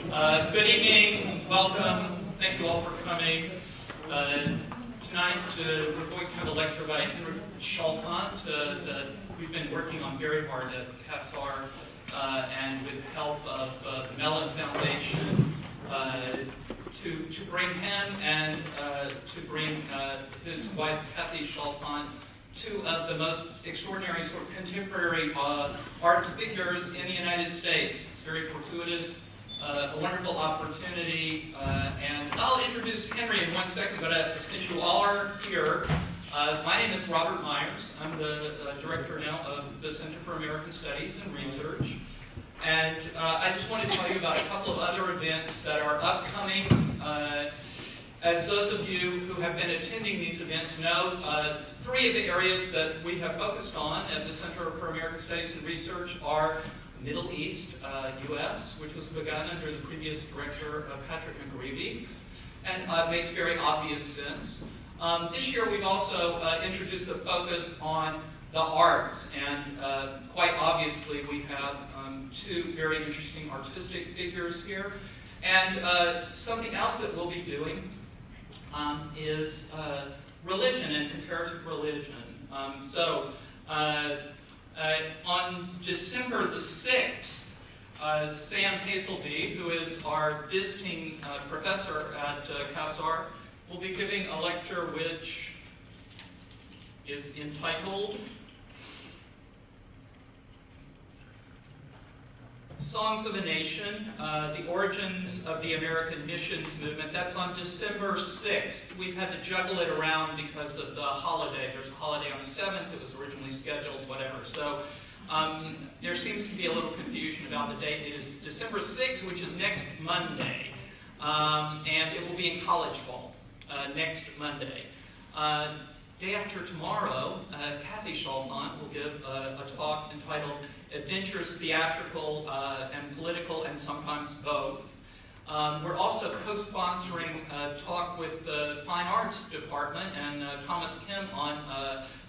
Good evening, welcome, thank you all for coming. Tonight we're going to have a lecture by Henry Chalfant that we've been working on very hard at CASAR and with the help of the Mellon Foundation to bring him and to bring his wife Kathleen Chalfant, two of the most extraordinary sort of contemporary arts figures in the United States. It's very fortuitous, a wonderful opportunity, and I'll introduce Henry in 1 second, but since you all are here, my name is Robert Myers. I'm the director now of the Center for American Studies and Research, and I just want to tell you about a couple of other events that are upcoming. As those of you who have been attending these events know, three of the areas that we have focused on at the Center for American Studies and Research are Middle East, U.S., which was begun under the previous director, Patrick McGreevy, and makes very obvious sense. This year we've also introduced the focus on the arts, and quite obviously we have two very interesting artistic figures here. And something else that we'll be doing is religion and comparative religion. On December the 6th, Sam Hazelby, who is our visiting professor at CASAR, will be giving a lecture which is entitled Songs of a Nation, the Origins of the American Missions Movement. That's on December 6th. We've had to juggle it around because of the holiday. There's a holiday on the 7th. It was originally scheduled, whatever. So there seems to be a little confusion about the date. It is December 6th, which is next Monday. And it will be in College Hall next Monday. Day after tomorrow, Kathy Chalfant will give a talk entitled Adventures Theatrical and Political, and sometimes both. We're also co-sponsoring a talk with the Fine Arts Department and Thomas Kim on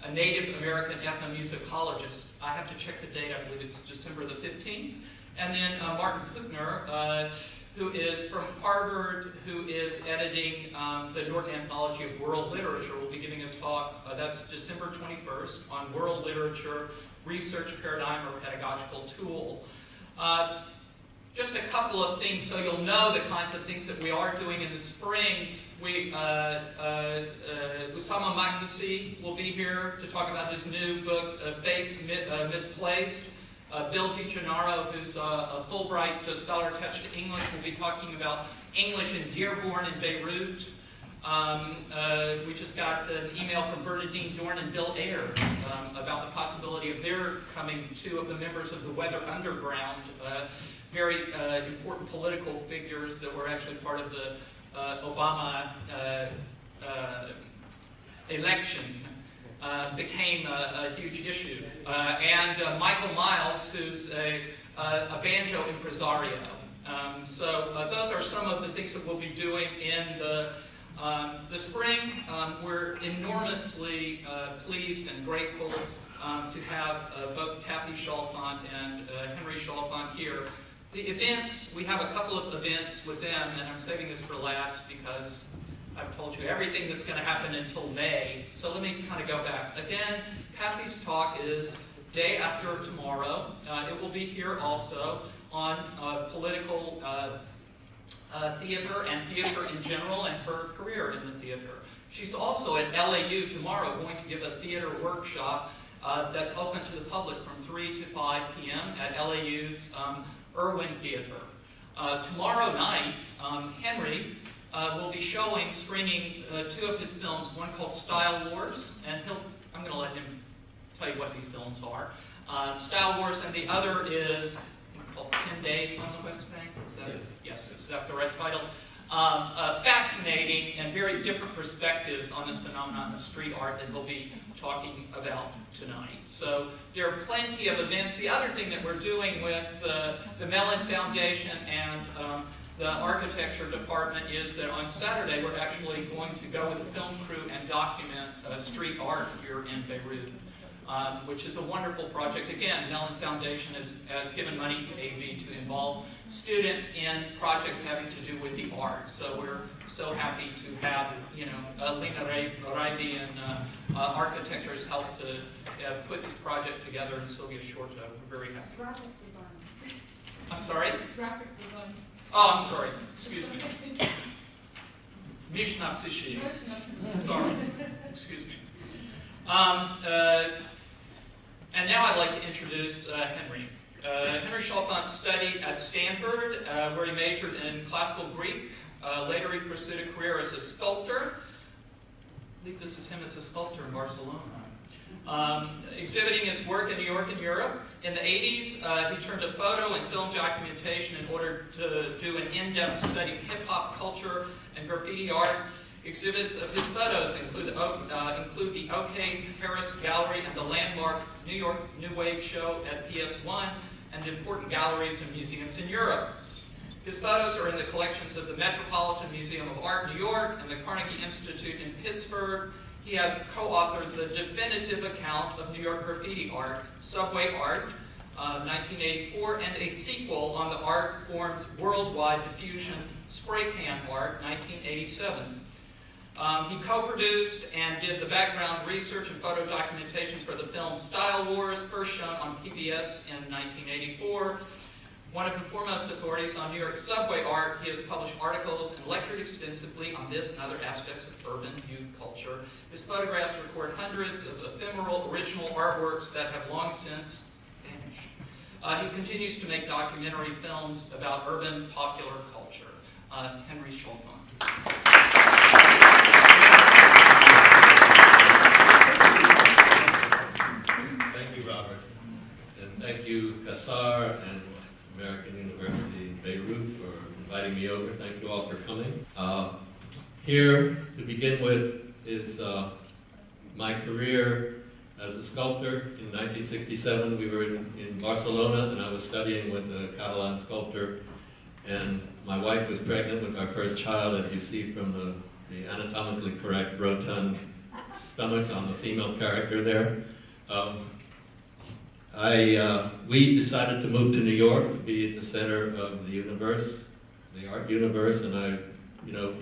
a Native American ethnomusicologist. I have to check the date, I believe it's December the 15th. And then Martin Puchner, who is from Harvard, who is editing the Norton Anthology of World Literature, will be giving a talk, that's December 21st, on world literature, research paradigm, or pedagogical tool. Just a couple of things so you'll know the kinds of things that we are doing in the spring. Usama Magdisi will be here to talk about his new book, Faith Misplaced. Bill DiGennaro, who's a Fulbright scholar attached to English, will be talking about English in Dearborn and Beirut. We just got an email from Bernadine Dorn and Bill Ayers about the possibility of their coming, two of the members of the Weather Underground, very important political figures that were actually part of the Obama election. Became a huge issue. And Michael Miles, who's a banjo impresario. So those are some of the things that we'll be doing in the spring. We're enormously pleased and grateful to have both Kathy Chalfant and Henry Chalfant here. The events, we have a couple of events with them, and I'm saving this for last because I've told you everything that's going to happen until May. So let me kind of go back. Again, Kathy's talk is day after tomorrow. It will be here also on political theater and theater in general and her career in the theater. She's also at LAU tomorrow going to give a theater workshop that's open to the public from 3 to 5 p.m. at LAU's Irwin Theater. Tomorrow night, Henry will be screening two of his films, one called Style Wars, and I'm going to let him tell you what these films are. Style Wars, and the other is called 10 Days on the West Bank. Yes, is that the right title? Fascinating and very different perspectives on this phenomenon of street art that we'll be talking about tonight. So there are plenty of events. The other thing that we're doing with the Mellon Foundation and the architecture department is that on Saturday we're actually going to go with a film crew and document street art here in Beirut. which is a wonderful project. Again, Mellon Foundation has given money to AV to involve students in projects having to do with the arts. So we're so happy to have, Lena Raibi and architectures help to put this project together, and Sylvia Shorto. We're very happy. Graphic design. I'm sorry? Graphic design. Oh, I'm sorry. Excuse me. Mishna Sishi. Sorry. Excuse me. And now I'd like to introduce Henry. Henry Chalfant studied at Stanford, where he majored in classical Greek. Later he pursued a career as a sculptor. I believe this is him as a sculptor in Barcelona. Exhibiting his work in New York and Europe. In the 80s, he turned to photo and film documentation in order to do an in-depth study of hip-hop culture and graffiti art. Exhibits of his photos include the OK Paris Gallery and the landmark New York New Wave show at PS1, and important galleries and museums in Europe. His photos are in the collections of the Metropolitan Museum of Art, New York, and the Carnegie Institute in Pittsburgh. He has co-authored the definitive account of New York graffiti art, Subway Art, 1984, and a sequel on the art form's worldwide diffusion, Spray Can Art, 1987. He co-produced and did the background research and photo documentation for the film Style Wars, first shown on PBS in 1984. One of the foremost authorities on New York subway art, he has published articles and lectured extensively on this and other aspects of urban youth culture. His photographs record hundreds of ephemeral original artworks that have long since vanished. He continues to make documentary films about urban popular culture. Henry Chalfant. Thank you, Robert. And thank you, CASAR and American University in Beirut for inviting me over. Thank you all for coming. Here, to begin with, is my career as a sculptor. In 1967, we were in Barcelona, and I was studying with a Catalan sculptor. And my wife was pregnant with our first child, as you see from the anatomically correct rotund stomach on the female character there. We decided to move to New York to be at the center of the universe, the art universe, and I,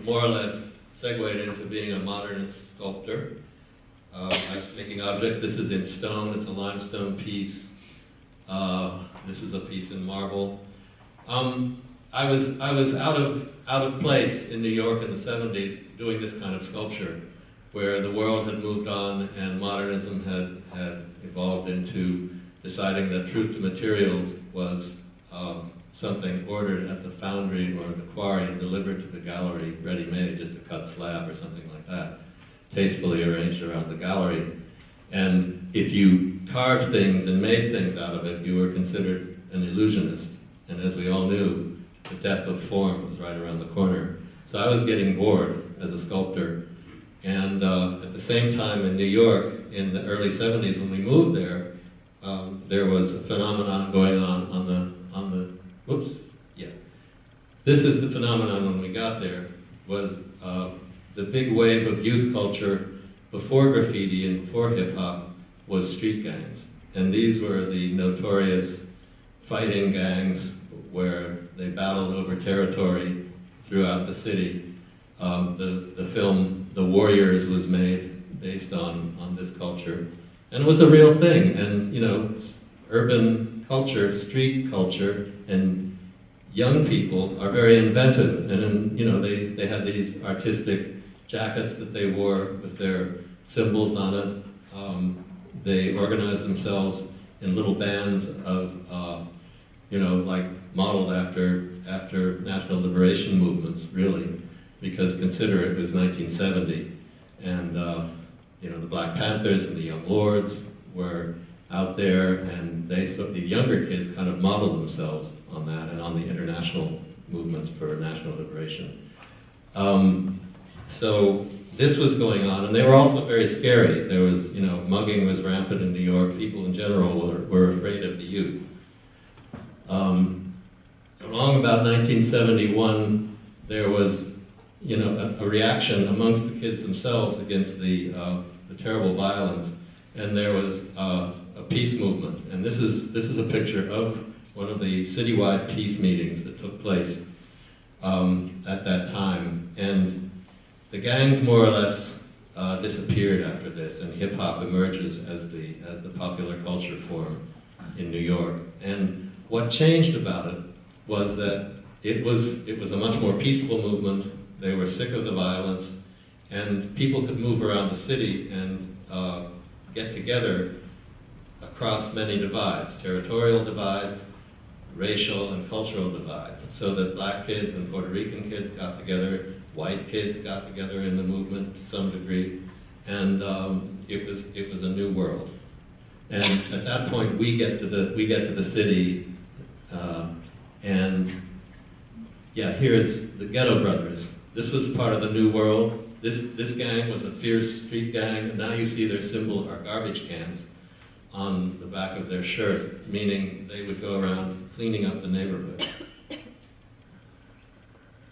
more or less segued into being a modernist sculptor. I was making objects. This is in stone. It's a limestone piece. This is a piece in marble. I was out of place in New York in the 70s doing this kind of sculpture, where the world had moved on and modernism had evolved into deciding that truth to materials was something ordered at the foundry or the quarry and delivered to the gallery ready-made, just a cut slab or something like that, tastefully arranged around the gallery. And if you carved things and made things out of it, you were considered an illusionist. And as we all knew, the death of form was right around the corner. So I was getting bored as a sculptor. And at the same time in New York, in the early 70s when we moved there, there was a phenomenon going on the whoops, yeah. This is the phenomenon when we got there, was the big wave of youth culture before graffiti and before hip-hop was street gangs. And these were the notorious fighting gangs where they battled over territory throughout the city. The film The Warriors was made based on this culture. And it was a real thing. And, urban culture, street culture, and young people are very inventive. And, they had these artistic jackets that they wore with their symbols on it. They organized themselves in little bands of, like modeled after national liberation movements, really, because consider it was 1970, and the Black Panthers and the Young Lords were out there, and the younger kids kind of modeled themselves on that and on the international movements for national liberation. So this was going on, and they were also very scary. There was, mugging was rampant in New York. People in general were afraid of the youth. Along about 1971, there was, a reaction amongst the kids themselves against the terrible violence. and there was a peace movement. And this is a picture of one of the citywide peace meetings that took place at that time. And the gangs more or less disappeared after this, and hip hop emerges as the popular culture form in New York. And what changed about it was that it was a much more peaceful movement. They were sick of the violence, and people could move around the city and get together across many divides, territorial divides, racial and cultural divides, so that black kids and Puerto Rican kids got together, white kids got together in the movement to some degree, and it was a new world. And at that point, we get to the city, and yeah, here is the Ghetto Brothers. This was part of the new world. This gang was a fierce street gang, and now you see their symbol are garbage cans on the back of their shirt, meaning they would go around cleaning up the neighborhood.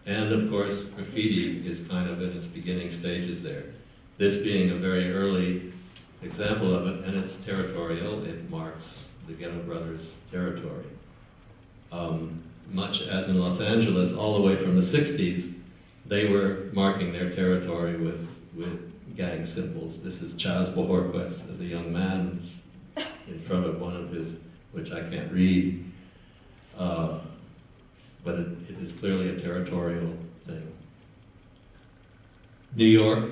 And of course, graffiti is kind of in its beginning stages there. This being a very early example of it, and it's territorial. It marks the Ghetto Brothers' territory. Much as in Los Angeles, all the way from the 60s, they were marking their territory with gang symbols. This is Chaz Bojorquez as a young man in front of one of his, which I can't read, but it is clearly a territorial thing. New York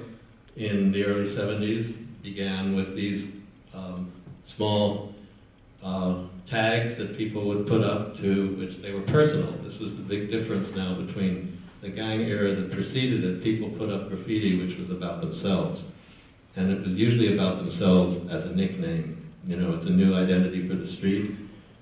in the early 70s began with these small tags that people would put up to which they were personal. This was the big difference now between the gang era that preceded it. People put up graffiti which was about themselves. And it was usually about themselves as a nickname. You know, it's a new identity for the street.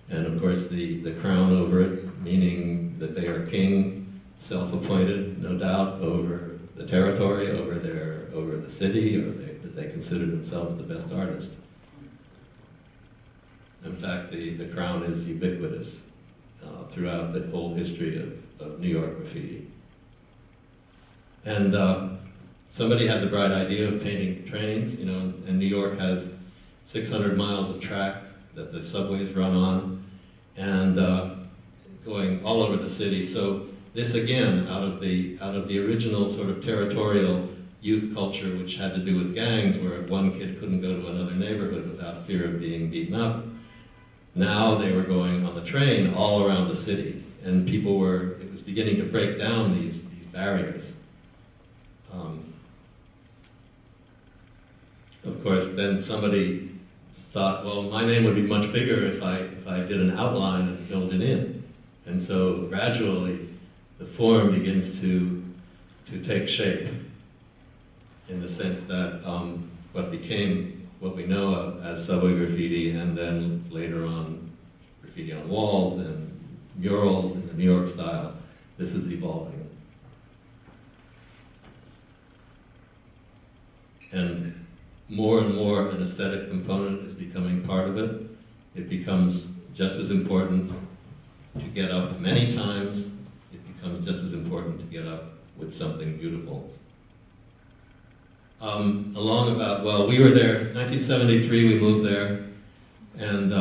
And of course the crown over it, meaning that they are king, self-appointed, no doubt, over the territory, over the city, or that they consider themselves the best artist. In fact, the crown is ubiquitous throughout the whole history of New York graffiti. And somebody had the bright idea of painting trains, you know, and New York has 600 miles of track that the subways run on, and going all over the city. So this again, out of the original sort of territorial youth culture, which had to do with gangs, where one kid couldn't go to another neighborhood without fear of being beaten up. Now they were going on the train all around the city, and it was beginning to break down these barriers. Of course, then somebody thought, well, my name would be much bigger if I did an outline and filled it in. And so gradually, the form begins to take shape, in the sense that what became what we know of as subway graffiti, and then later on graffiti on walls and murals in the New York style, this is evolving. And more an aesthetic component is becoming part of it. It becomes just as important to get up many times. It becomes just as important to get up with something beautiful. We were there, 1973 we moved there, and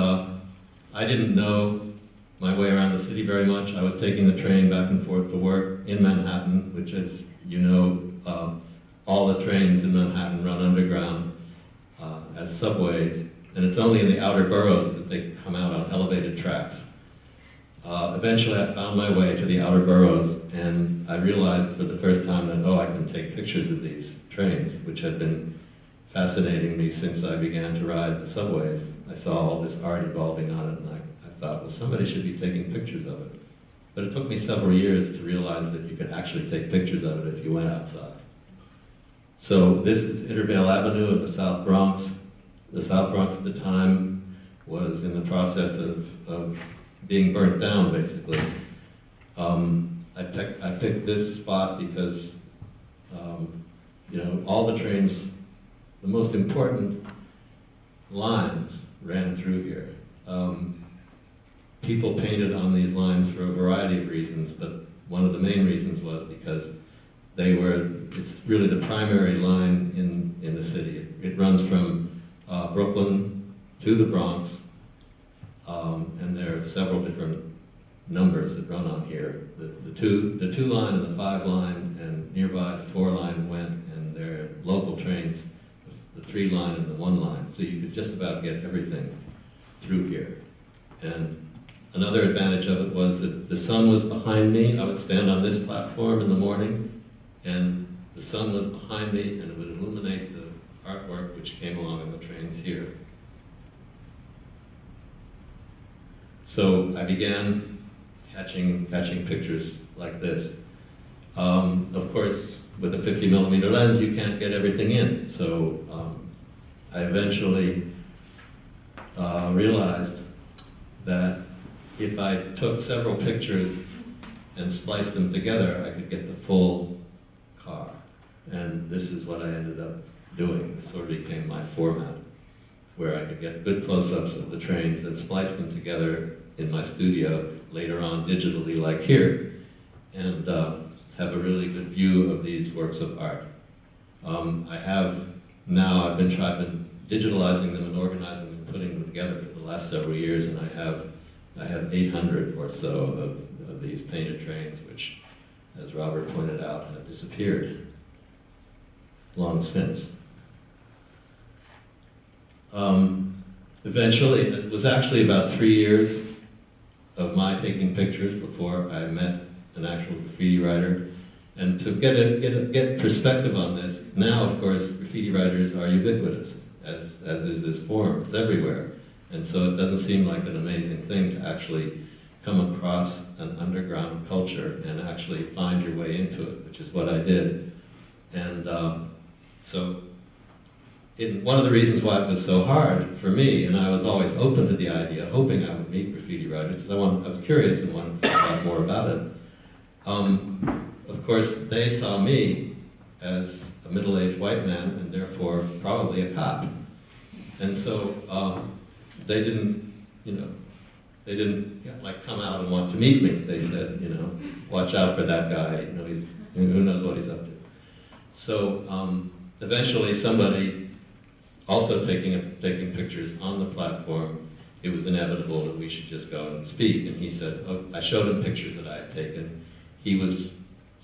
I didn't know my way around the city very much. I was taking the train back and forth to work in Manhattan, which, as you know, all the trains in Manhattan run underground as subways, and it's only in the outer boroughs that they come out on elevated tracks. Eventually I found my way to the outer boroughs, and I realized for the first time that, I can take pictures of these trains, which had been fascinating me since I began to ride the subways. I saw all this art evolving on it, and I thought, well, somebody should be taking pictures of it. But it took me several years to realize that you could actually take pictures of it if you went outside. So this is Intervale Avenue in the South Bronx. The South Bronx at the time was in the process of being burnt down, basically. I picked this spot because, all the trains, the most important lines ran through here. People painted on these lines for a variety of reasons, but one of the main reasons was because it's really the primary line in the city. It runs from Brooklyn to the Bronx, and there are several different numbers that run on here. The two line and the 5 line, and nearby the 4 line went, and there are local trains, the 3 line and the 1 line. So you could just about get everything through here. And another advantage of it was that the sun was behind me. I would stand on this platform in the morning, and the sun was behind me, and it would illuminate the artwork which came along in the trains here. So I began catching pictures like this. Of course, with a 50mm lens, you can't get everything in. So I eventually realized that if I took several pictures and spliced them together, I could get the full car. And this is what I ended up doing. It sort of became my format, where I could get good close-ups of the trains and splice them together in my studio, later on digitally like here, and have a really good view of these works of art. I've been digitalizing them and organizing them and putting them together for the last several years, and I have 800 or so of these painted trains, which, as Robert pointed out, have disappeared long since. Eventually, it was actually about 3 years of my taking pictures before I met an actual graffiti writer. And to get perspective on this, now of course graffiti writers are ubiquitous, as is this form. It's everywhere. And so it doesn't seem like an amazing thing to actually come across an underground culture and actually find your way into it, which is what I did. And one of the reasons why it was so hard for me, and I was always open to the idea, hoping I would meet graffiti writers, because I was curious and wanted to find out more about it. Of course, they saw me as a middle-aged white man, and therefore probably a cop. And so they didn't like come out and want to meet me. They said, watch out for that guy. Who knows what he's up to. So eventually, somebody also taking pictures on the platform, it was inevitable that we should just go and speak. And he said, I showed him pictures that I had taken. He was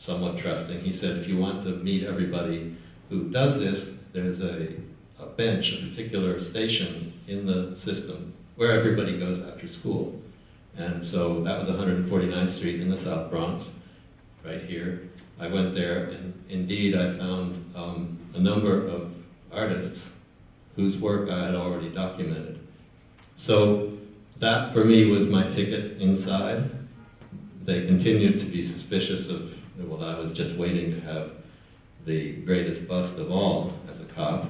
somewhat trusting. He said, if you want to meet everybody who does this, there's a bench, a particular station in the system where everybody goes after school. And so that was 149th Street in the South Bronx, right here. I went there, and indeed I found a number of artists whose work I had already documented. So that, for me, was my ticket inside. They continued to be suspicious of, I was just waiting to have the greatest bust of all as a cop,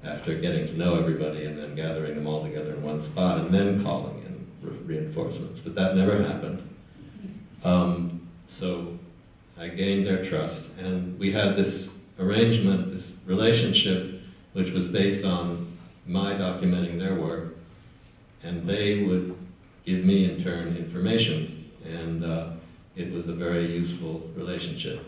after getting to know everybody and then gathering them all together in one spot and then calling in reinforcements. But that never happened. So I gained their trust, and we had this arrangement, this relationship, which was based on my documenting their work, and they would give me in turn information, and it was a very useful relationship.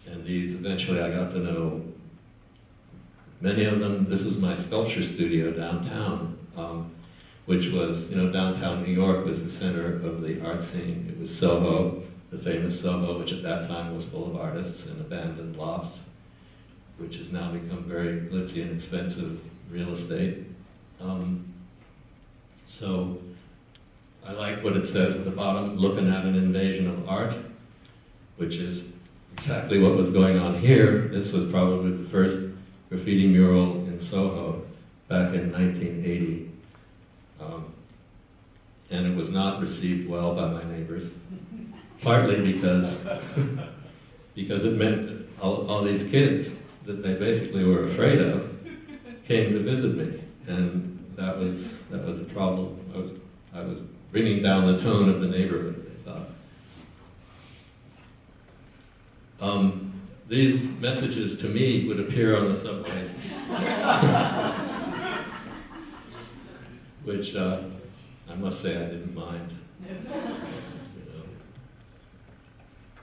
And these, eventually I got to know many of them. This was my sculpture studio downtown, which was, downtown New York was the center of the art scene. It was Soho, the famous Soho, which at that time was full of artists and abandoned lofts, which has now become very glitzy and expensive real estate. So I like what it says at the bottom, looking at an invasion of art, which is exactly what was going on here. This was probably the first graffiti mural in Soho back in 1980. And it was not received well by my neighbors, partly because it meant that all these kids that they basically were afraid of came to visit me, and that was a problem. I was bringing down the tone of the neighborhood, they thought. These messages to me would appear on the subways, which I must say I didn't mind.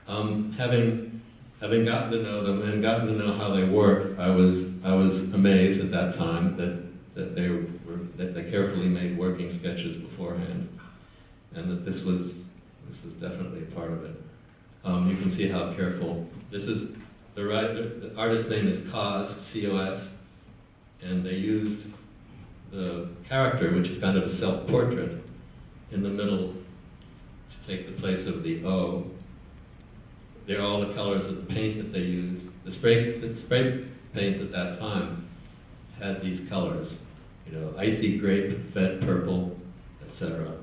Having gotten to know them and gotten to know how they work, I was amazed at that time that they carefully made working sketches beforehand, and that this was definitely a part of it. You can see how careful. This is the artist's name is Cos, C-O-S, and they used the character, which is kind of a self-portrait, in the middle to take the place of the O. They're all the colors of the paint that they used. The spray paints at that time had these colors, icy grape, fed purple, etc.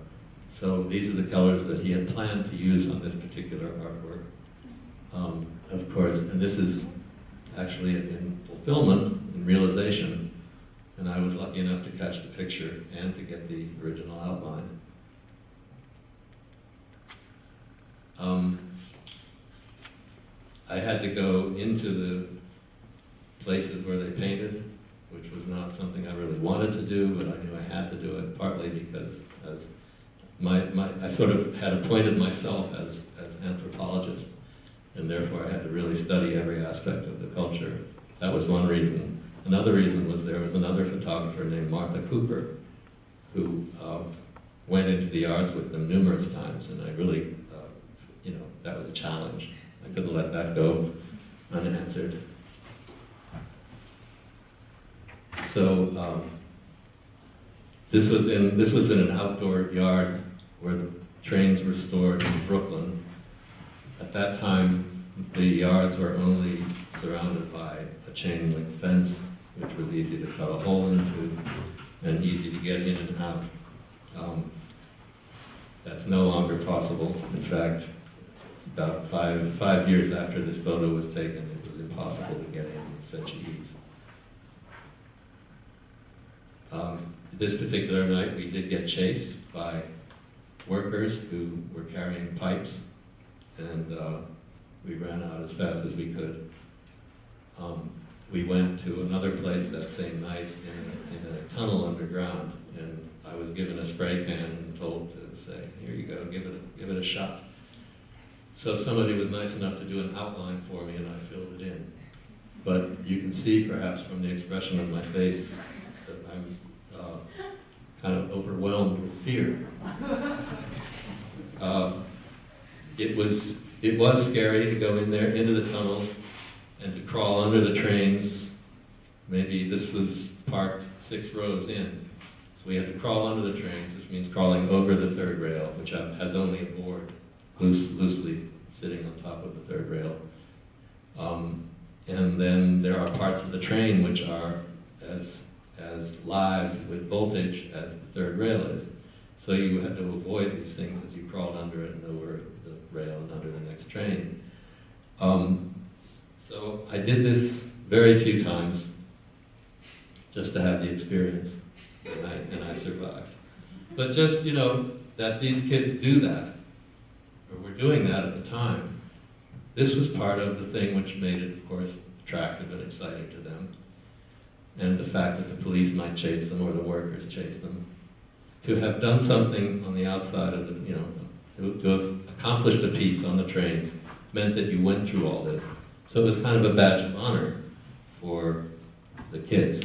So these are the colors that he had planned to use on this particular artwork. Of course, and this is actually in fulfillment, in realization, and I was lucky enough to catch the picture and to get the original outline. I had to go into the places where they painted, which was not something I really wanted to do, but I knew I had to do it, partly because as I sort of had appointed myself as anthropologist, and therefore I had to really study every aspect of the culture. That was one reason. Another reason was there was another photographer named Martha Cooper who went into the arts with them numerous times, and I really, that was a challenge. I couldn't let that go unanswered. So this was in an outdoor yard where the trains were stored in Brooklyn. At that time, the yards were only surrounded by a chain link fence, which was easy to cut a hole into and easy to get in and out. That's no longer possible. In fact, about five years after this photo was taken, it was impossible to get in with such ease. This particular night, we did get chased by workers who were carrying pipes, and we ran out as fast as we could. We went to another place that same night in a tunnel underground, and I was given a spray can and told to say, "Here you go, give it a shot." So somebody was nice enough to do an outline for me, and I filled it in. But you can see, perhaps from the expression of my face, that I'm kind of overwhelmed with fear. It was scary to go in there, into the tunnels, and to crawl under the trains. Maybe this was parked 6 rows in. So we had to crawl under the trains, which means crawling over the third rail, which has only a board loosely sitting on top of the third rail. And then there are parts of the train which are as live with voltage as the third rail is. So you had to avoid these things as you crawled under it and over the rail and under the next train. So I did this very few times just to have the experience, and I survived. But just, that these kids do that, or were doing that at the time, this was part of the thing which made it, of course, attractive and exciting to them. And the fact that the police might chase them or the workers chase them. To have done something on the outside of the, to have accomplished a piece on the trains meant that you went through all this. So it was kind of a badge of honor for the kids.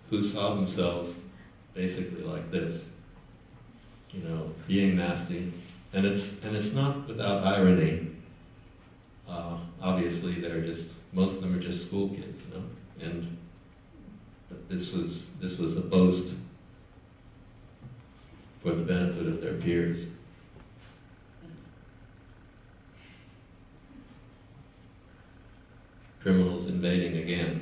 Who saw themselves basically like this, being nasty. And it's not without irony. Obviously, most of them are just school kids, but this was a boast for the benefit of their peers. Criminals invading again.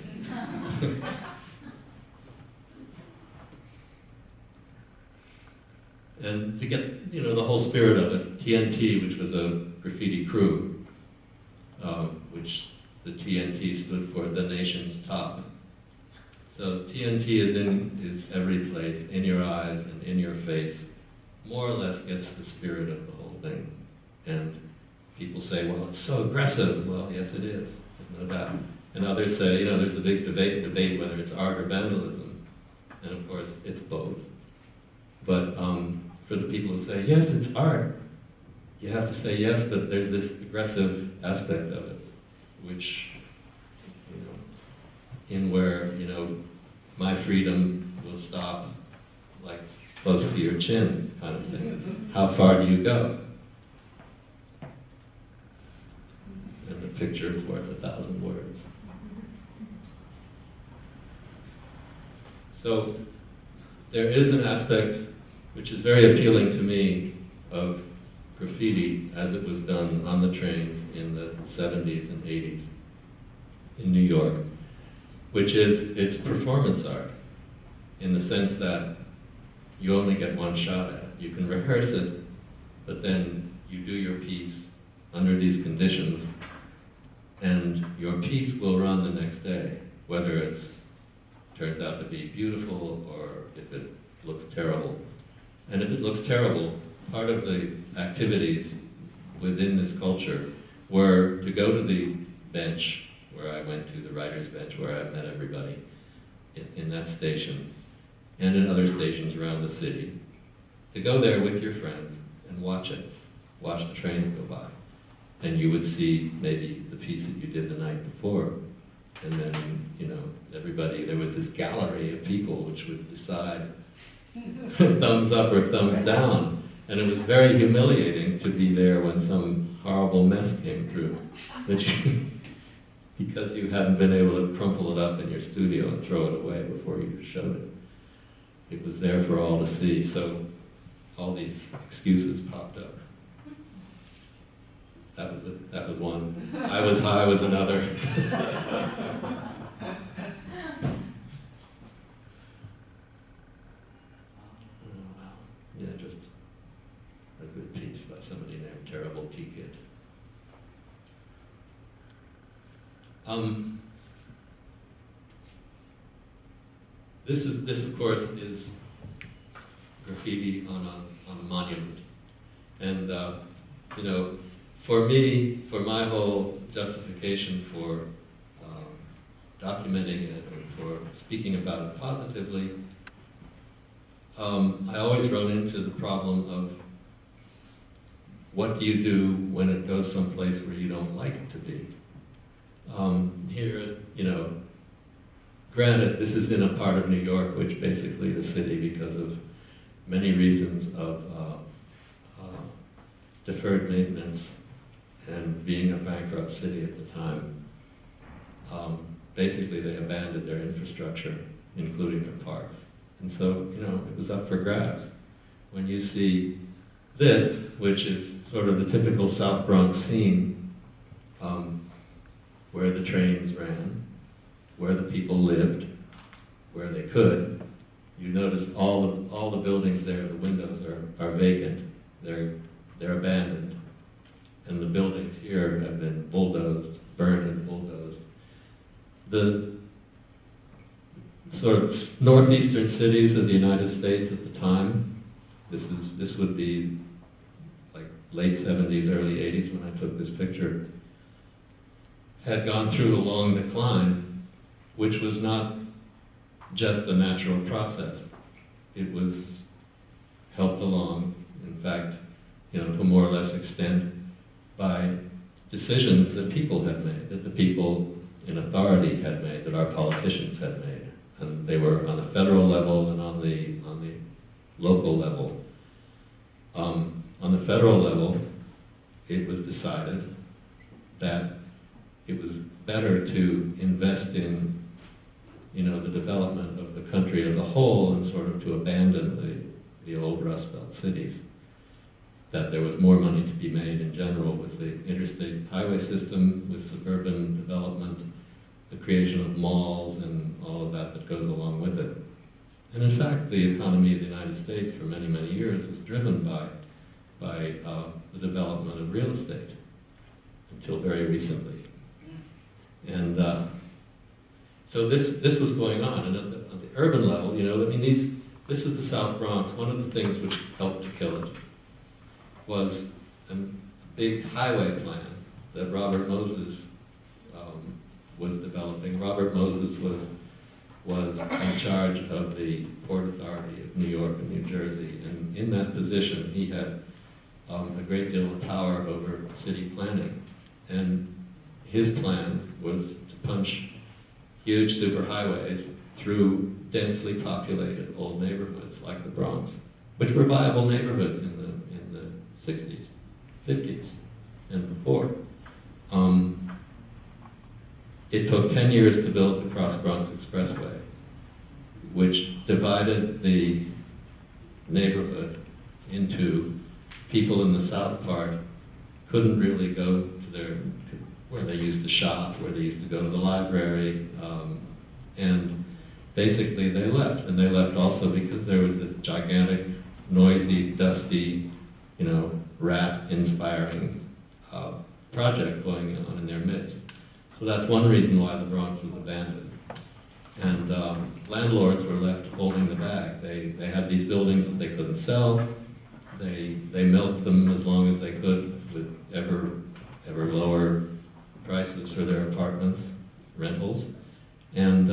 And to get, the whole spirit of it, TNT, which was a graffiti crew, which the TNT stood for the nation's top. So TNT is every place, in your eyes and in your face, more or less gets the spirit of the whole thing. And people say, well, it's so aggressive. Well, yes, it is, there's no doubt. And others say, there's the big debate whether it's art or vandalism. And of course, it's both. But for the people who say, yes, it's art, you have to say yes, but there's this aggressive aspect of it, which, in where, my freedom will stop, like, close to your chin, kind of thing. How far do you go? And the picture is worth 1,000 words. So, there is an aspect which is very appealing to me of graffiti as it was done on the trains in the 70s and 80s in New York, which is it's performance art in the sense that you only get one shot at it. You can rehearse it, but then you do your piece under these conditions, and your piece will run the next day, whether it turns out to be beautiful or if it looks terrible. And if it looks terrible, part of the activities within this culture were to go to the bench where I went to, the writer's bench, where I met everybody in that station, and in other stations around the city, to go there with your friends and watch it, watch the trains go by. And you would see maybe the piece that you did the night before, and then, everybody, there was this gallery of people which would decide thumbs up or thumbs down. And it was very humiliating to be there when some horrible mess came through, because you hadn't been able to crumple it up in your studio and throw it away before you showed it. It was there for all to see, so all these excuses popped up. That was one. I was high was another. Yeah, just a good piece by somebody named Terrible T-Kid. This of course is graffiti on a monument, and for me, for my whole justification for documenting it and for speaking about it positively, I always run into the problem of what do you do when it goes someplace where you don't like it to be. Here, granted, this is in a part of New York, which basically the city, because of many reasons of deferred maintenance and being a bankrupt city at the time, basically they abandoned their infrastructure, including their parks. And so, it was up for grabs. When you see this, which is sort of the typical South Bronx scene, where the trains ran, where the people lived, where they could, you notice all the buildings there, the windows are vacant, they're abandoned, and the buildings here have been bulldozed, burned and bulldozed. The sort of northeastern cities of the United States at the time, this would be like late 70s, early 80s when I took this picture, had gone through a long decline, which was not just a natural process. It was helped along, in fact, to a more or less extent, by decisions that people had made, that the people in authority had made, that our politicians had made. And they were on the federal level and on the local level. On the federal level, it was decided that it was better to invest in, the development of the country as a whole and sort of to abandon the old Rust Belt cities. That there was more money to be made in general with the interstate highway system, with suburban development, the creation of malls and all of that goes along with it. And in fact, the economy of the United States for many, many years was driven by the development of real estate until very recently. And so this was going on, and on the urban level, this is the South Bronx. One of the things which helped to kill it was a big highway plan that Robert Moses was developing. Robert Moses was was in charge of the Port Authority of New York and New Jersey, and in that position he had a great deal of power over city planning. And his plan was to punch huge superhighways through densely populated old neighborhoods like the Bronx, which were viable neighborhoods in the 60s, 50s, and before. It took 10 years to build the Cross Bronx Expressway, which divided the neighborhood into people in the south part couldn't really go to where they used to shop, where they used to go to the library, and basically they left. And they left also because there was this gigantic, noisy, dusty, rat-inspiring project going on in their midst. So that's one reason why the Bronx was abandoned. And landlords were left holding the bag. They had these buildings that they couldn't sell. They milked them as long as they could with ever lower prices for their apartments, rentals. And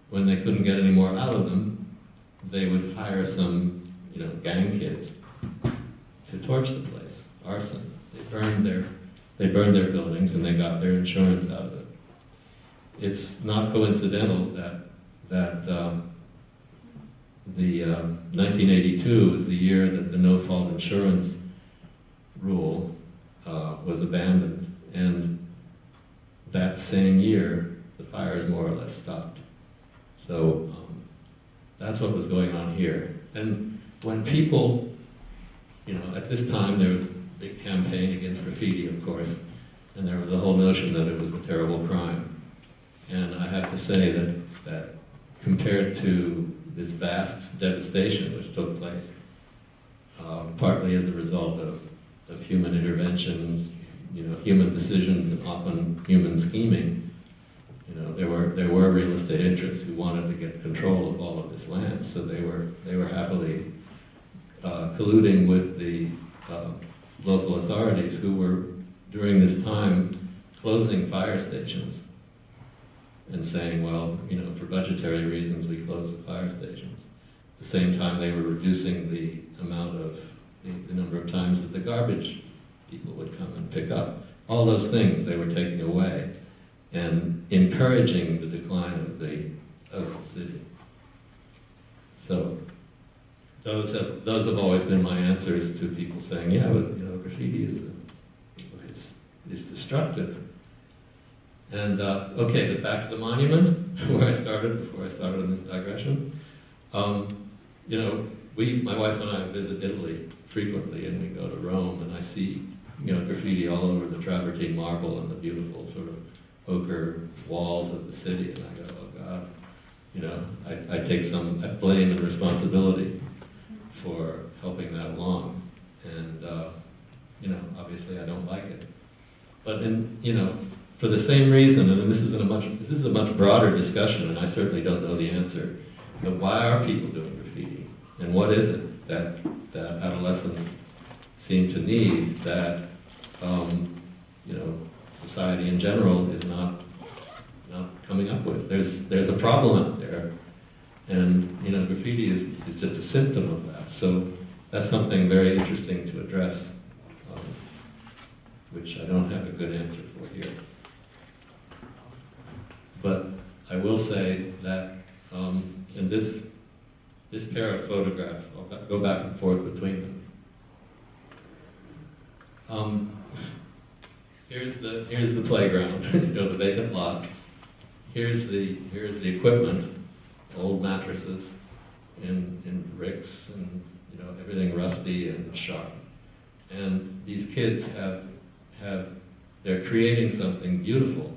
when they couldn't get any more out of them, they would hire some, gang kids to torch the place, arson. They burned their buildings and they got their insurance out of it. It's not coincidental that the 1982 was the year that the no-fault insurance rule was abandoned, and that same year the fires more or less stopped. So that's what was going on here. And when people, at this time there was a big campaign against graffiti, of course, and there was a whole notion that it was a terrible crime. And I have to say that compared to this vast devastation which took place, partly as a result of human interventions, human decisions, and often human scheming, there were real estate interests who wanted to get control of all of this land, so they were happily colluding with the local authorities, who were during this time closing fire stations and saying, well, for budgetary reasons we close the fire stations. At the same time they were reducing the amount of, the number of times that the garbage people would come and pick up. All those things they were taking away and encouraging the decline of the city. So those have always been my answers to people saying, yeah, but graffiti is destructive. And okay, but back to the monument, where I started, before I started on this digression. My wife and I visit Italy frequently, and we go to Rome, and I see, graffiti all over the travertine marble and the beautiful sort of ochre walls of the city, and I go, oh God, I take some blame and responsibility for helping that along, and obviously I don't like it. But for the same reason, and this is a much broader discussion, and I certainly don't know the answer, but why are people doing graffiti? And what is it that adolescents seem to need that society in general is not coming up with? There's a problem out there, and graffiti is just a symptom of that. So that's something very interesting to address, which I don't have a good answer for here. But I will say that in this pair of photographs, I'll go back and forth between them. Here's the playground, the vacant lot. Here's the equipment, old mattresses in bricks, and everything rusty and sharp. And these kids they're creating something beautiful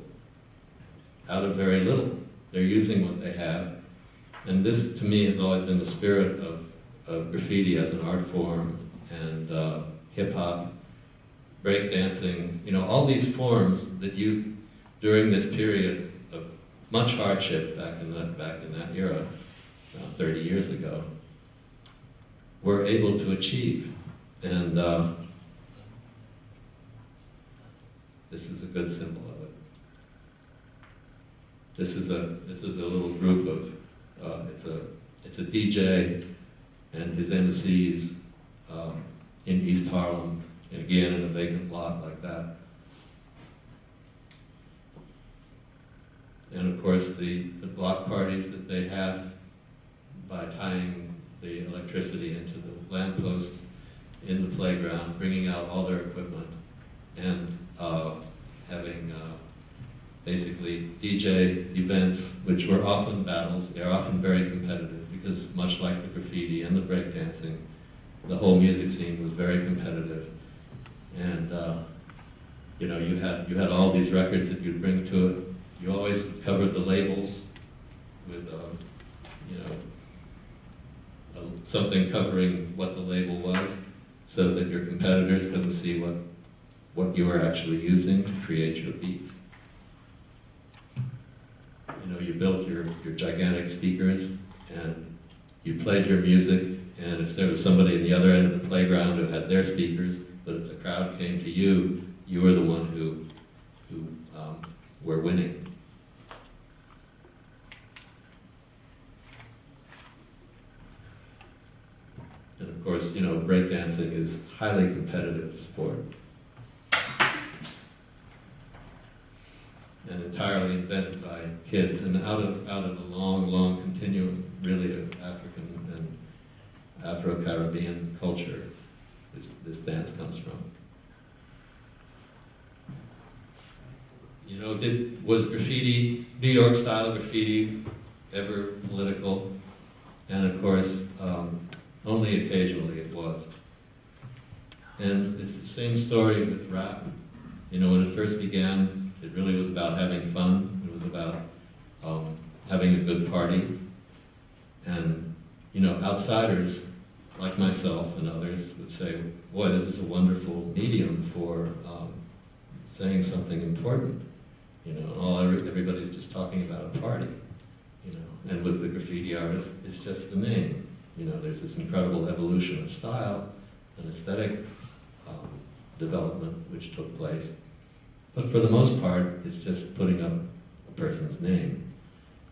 out of very little. They're using what they have. And this, to me, has always been the spirit of graffiti as an art form, and hip-hop, breakdancing, all these forms that during this period of much hardship back in that era, 30 years ago, were able to achieve. And this is a good symbol of it. This is a little group of it's a DJ and his MCs in East Harlem, and again in a vacant lot like that. And of course the block parties that they had by tying the electricity into the lamppost in the playground, bringing out all their equipment, and having basically DJ events, which were often battles. They're often very competitive because, much like the graffiti and the breakdancing, the whole music scene was very competitive. And you know, you had all these records that you'd bring to it. You always covered the labels with you know, something covering what the label was, so that your competitors couldn't see what you were actually using to create your beats. You know, you built your gigantic speakers, and you played your music, and if there was somebody at the other end of the playground who had their speakers, but if the crowd came to you, you were the one who were winning. And of course, you know, breakdancing is highly competitive sport. And entirely invented by kids, and out of a long continuum, really, of African and Afro-Caribbean culture, this dance comes from. You know, was graffiti, New York style graffiti, ever political? And of course, only occasionally it was. And it's the same story with rap. You know, when it first began, it really was about having fun. It was about having a good party. And, you know, outsiders like myself and others would say, boy, this is a wonderful medium for saying something important. You know, everybody's just talking about a party. You know, and with the graffiti artist, it's just the name. You know, there's this incredible evolution of style and aesthetic development which took place. But for the most part, it's just putting up a person's name.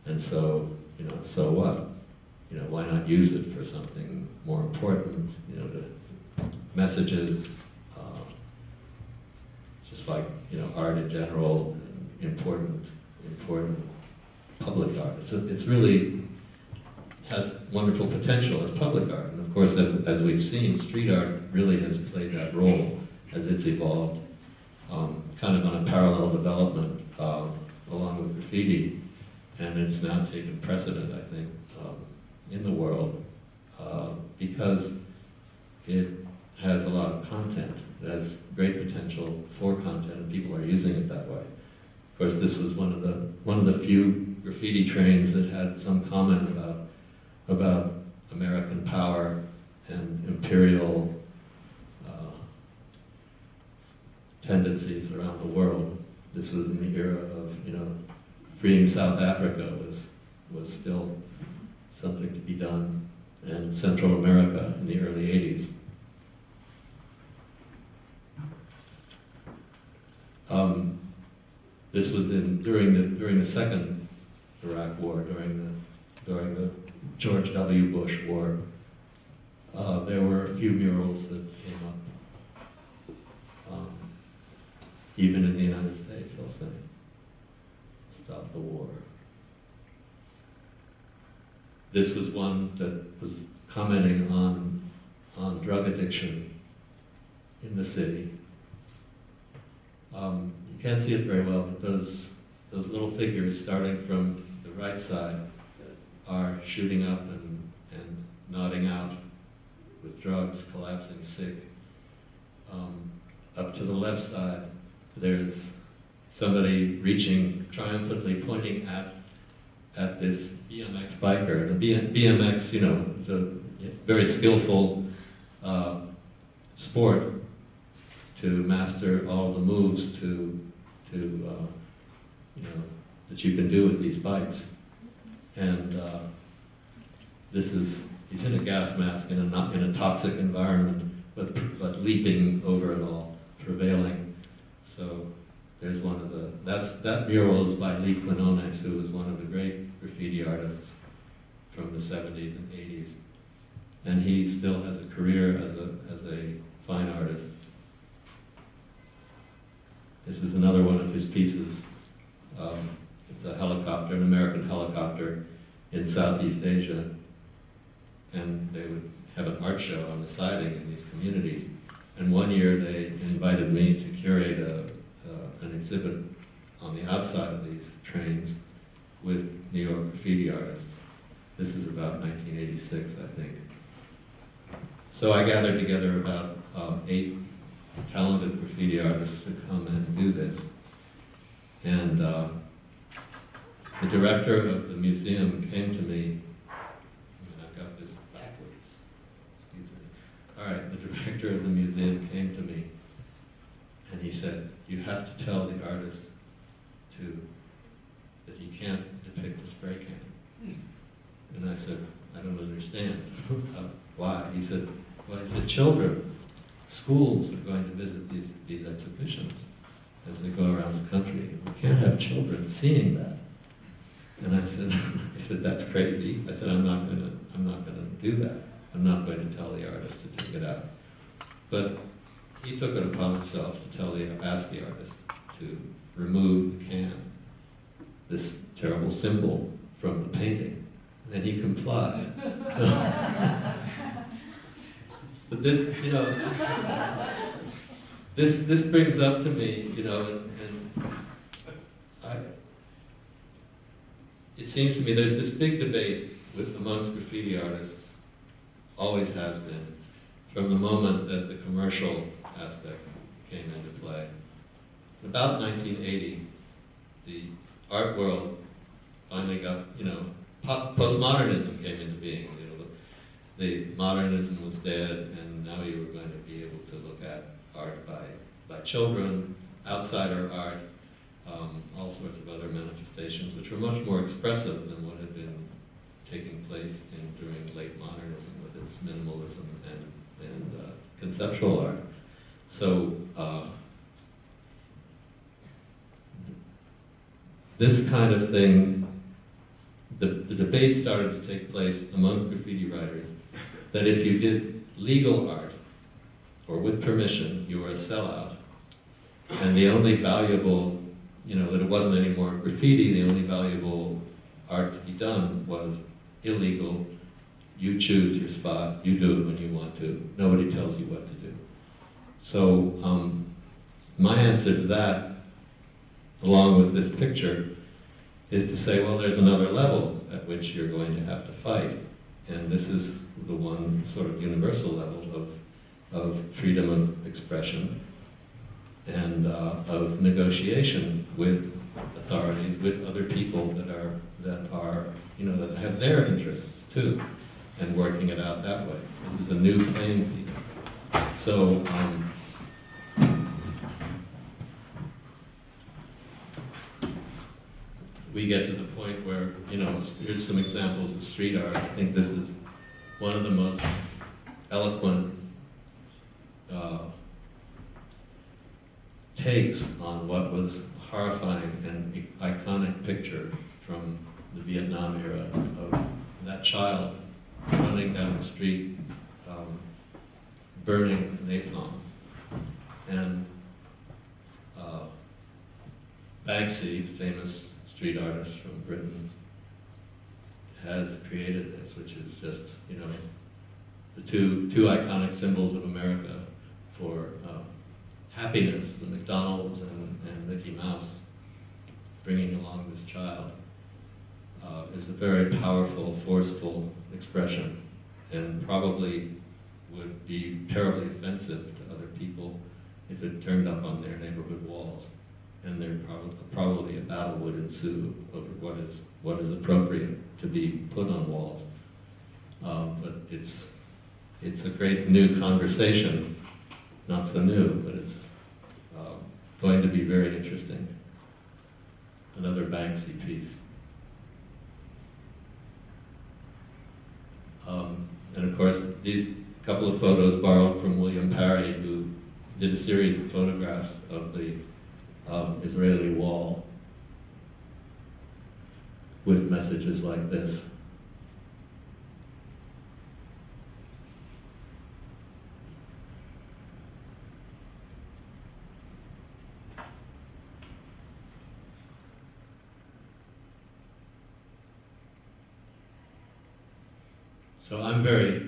And so, you know, so what? You know, why not use it for something more important? You know, to messages, just like, you know, art in general, and important public art. It's really has wonderful potential as public art. And of course, as we've seen, street art really has played that role as it's evolved, kind of on a parallel development along with graffiti. And it's now taken precedent, I think, in the world because it has a lot of content. It has great potential for content, and people are using it that way. Of course, this was one of the few graffiti trains that had some comment about American power and imperial tendencies around the world. This was in the era of, you know, freeing South Africa was still something to be done, and Central America in the early 80s. This was during the second Iraq War, during the George W. Bush War. There were a few murals that came up, even in the United States, I'll say. Stop the war. This was one that was commenting on drug addiction in the city. You can't see it very well, but those little figures starting from the right side are shooting up and nodding out with drugs, collapsing sick. Up to the left side, there's somebody reaching, triumphantly pointing at this BMX biker. And the BMX, you know, is a very skillful sport to master all the moves you know, that you can do with these bikes. And he's in a gas mask in a toxic environment, but leaping over it all, prevailing. So There's one of that mural is by Lee Quinones, who was one of the great graffiti artists from the 70s and 80s. And he still has a career as a fine artist. This is another one of his pieces. It's a helicopter, an American helicopter in Southeast Asia. And they would have an art show on the siding in these communities. And one year they invited me to curate an exhibit on the outside of these trains with New York graffiti artists. This is about 1986, I think. So I gathered together about 8 talented graffiti artists to come and do this. And the director of the museum came to me, and I've got this backwards, excuse me. All right, the director of the museum came to me, and he said, "You have to tell the artist that he can't depict a spray can." And I said, "I don't understand." Why? He said, "Well, he said, children, schools are going to visit these exhibitions as they go around the country. We can't have children seeing that." And I said, "That's crazy." I said, I'm not gonna do that. I'm not going to tell the artist to take it out." But he took it upon himself to ask the artist to remove the can, this terrible symbol, from the painting. And he complied. But this, this brings up to me, it seems to me there's this big debate amongst graffiti artists, always has been, from the moment that the commercial aspect came into play. About 1980, the art world finally got, postmodernism came into being. The modernism was dead, and now you were going to be able to look at art by children, outsider art, all sorts of other manifestations, which were much more expressive than what had been taking place during late modernism with its minimalism and conceptual art. So this kind of thing, the debate started to take place among graffiti writers that if you did legal art, or with permission, you were a sellout. And the only valuable, that it wasn't any more graffiti, the only valuable art to be done was illegal. You choose your spot, you do it when you want to. Nobody tells you what to do. So my answer to that, along with this picture, is to say, well, there's another level at which you're going to have to fight. And this is the one sort of universal level of freedom of expression and of negotiation with authorities, with other people that have their interests too, and working it out that way. This is a new playing field. So we get to the point where, here's some examples of street art. I think this is one of the most eloquent takes on what was horrifying and iconic picture from the Vietnam era of that child running down the street, burning napalm. And Banksy, famous street artist from Britain, has created this, which is just, the two iconic symbols of America for happiness, the McDonald's and Mickey Mouse, bringing along this child, is a very powerful, forceful expression, and probably would be terribly offensive to other people if it turned up on their neighborhood walls. And there probably a battle would ensue over what is appropriate to be put on walls. But it's a great new conversation, not so new, but it's going to be very interesting. Another Banksy piece. And of course, these couple of photos borrowed from William Parry, who did a series of photographs of the Israeli wall with messages like this. So I'm very,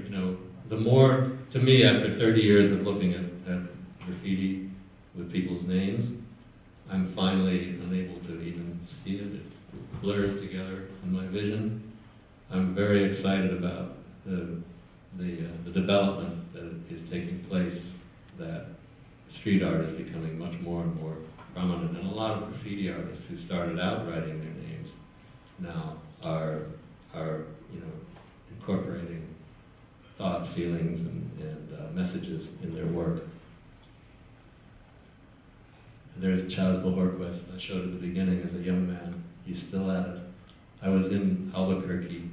the more, to me, after 30 years of looking at graffiti with people's names, I'm finally unable to even see it. It blurs together in my vision. I'm very excited about the development that is taking place, that street art is becoming much more and more prominent. And a lot of graffiti artists who started out writing their names now are incorporating thoughts, feelings, and messages in their work. And there's Chaz Bohorquist I showed at the beginning as a young man. He's still at it. I was in Albuquerque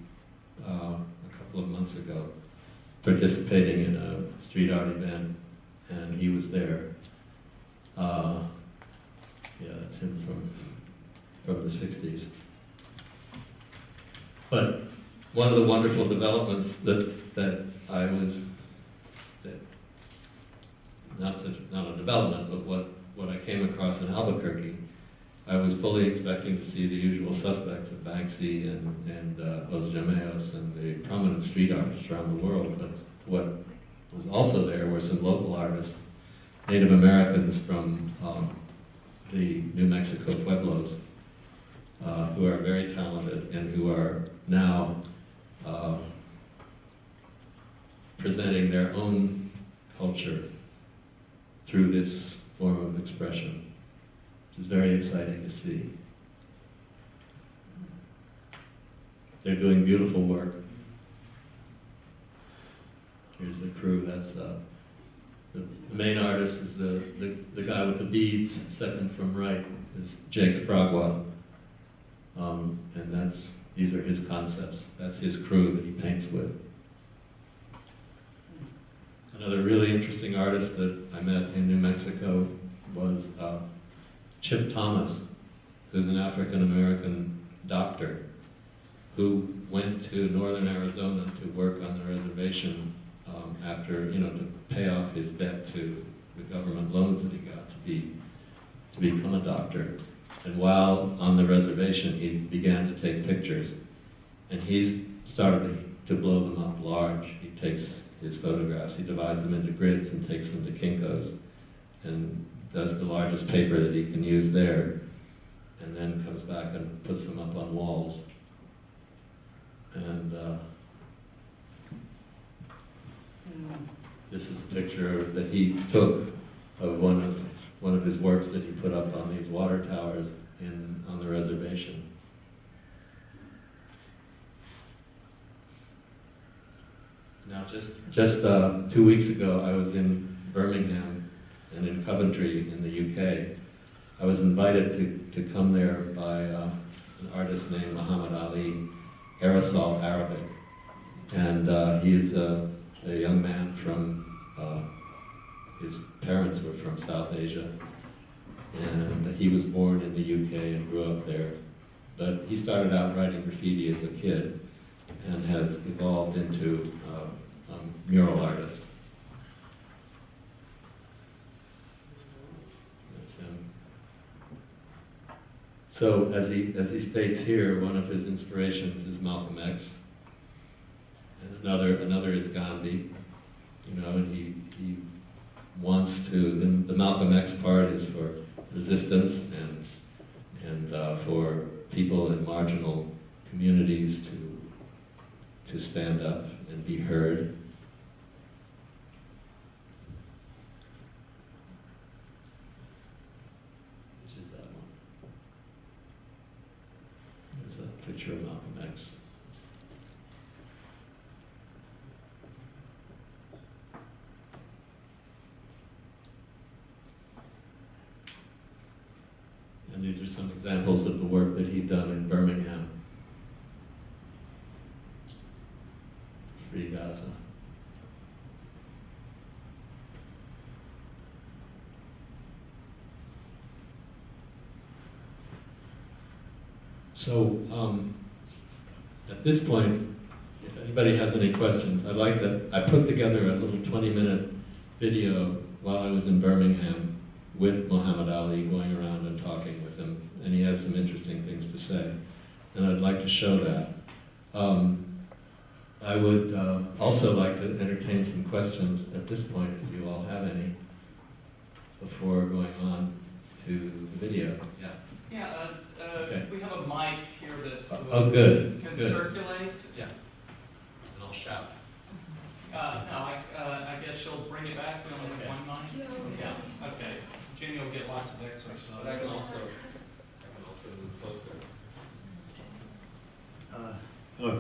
a couple of months ago participating in a street art event, and he was there. That's him from the 60s. But one of the wonderful developments that I was, not a development, but what I came across in Albuquerque, I was fully expecting to see the usual suspects of Banksy and Los Jameos and the prominent street artists around the world. But what was also there were some local artists, Native Americans from the New Mexico pueblos, who are very talented and who are now presenting their own culture through this form of expression, which is very exciting to see. They're doing beautiful work. Here's the crew. That's the main artist is the guy with the beads. Second from right is Jake Fragua, and these are his concepts. That's his crew that he paints with. Another really interesting artist that I met in New Mexico was Chip Thomas, who's an African-American doctor who went to northern Arizona to work on the reservation after, to pay off his debt to the government loans that he got to become a doctor. And while on the reservation, he began to take pictures. And he's started to blow them up large. He takes his photographs, he divides them into grids and takes them to Kinko's and does the largest paper that he can use there, and then comes back and puts them up on walls. And this is a picture that he took of one of his works that he put up on these water towers on the reservation. Now, just 2 weeks ago, I was in Birmingham and in Coventry in the UK. I was invited to come there by an artist named Muhammad Ali, Aerosol Arabic, and he is a young man from. His parents were from South Asia, and he was born in the UK and grew up there. But he started out writing graffiti as a kid and has evolved into a mural artist. That's him. So as he states here, one of his inspirations is Malcolm X, and another is Gandhi. And he wants to. The Malcolm X part is for resistance and for people in marginal communities to stand up and be heard. Which is that one? There's a picture of Malcolm X. And these are some examples of the work that he'd done in Birmingham. Free Gaza. So, at this point, if anybody has any questions, I'd like to, I put together a little 20-minute video while I was in Birmingham with Muhammad Ali, going around and talking with him, and he has some interesting things to say, and I'd like to show that. I would also like to entertain some questions at this point, if you all have any, before going on to the video. Yeah. Yeah, Okay. we have a mic here that Good. can Good. circulate. Yeah. And I'll shout. No, I guess you'll bring it back. We only have one mic. Yeah. Okay. Jenny will get lots of extras. But I can also move closer. Hello.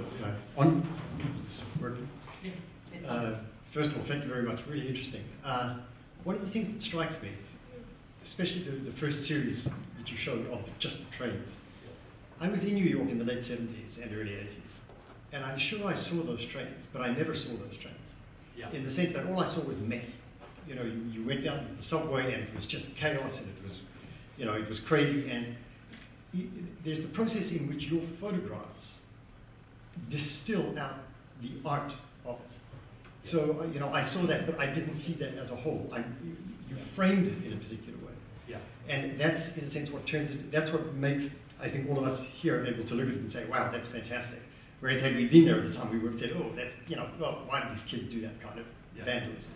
Is this working? First of all, thank you very much. Really interesting. One of the things that strikes me, especially the first series that you showed of just the trains. I was in New York in the late 70s and early 80s, and I'm sure I saw those trains, but I never saw those trains. Yeah. In the sense that all I saw was mess. You know, you went down to the subway and it was just chaos, and it was, you know, it was crazy. And there's the process in which your photographs distill out the art of it. So, you know, I saw that, but I didn't see that as a whole. You framed it in a particular way. Yeah. And that's, in a sense, what turns it, that's what makes, I think, all of us here able to look at it and say, wow, that's fantastic. Whereas had we been there at the time, we would have said, oh, that's, you know, well, why do these kids do that kind of vandalism?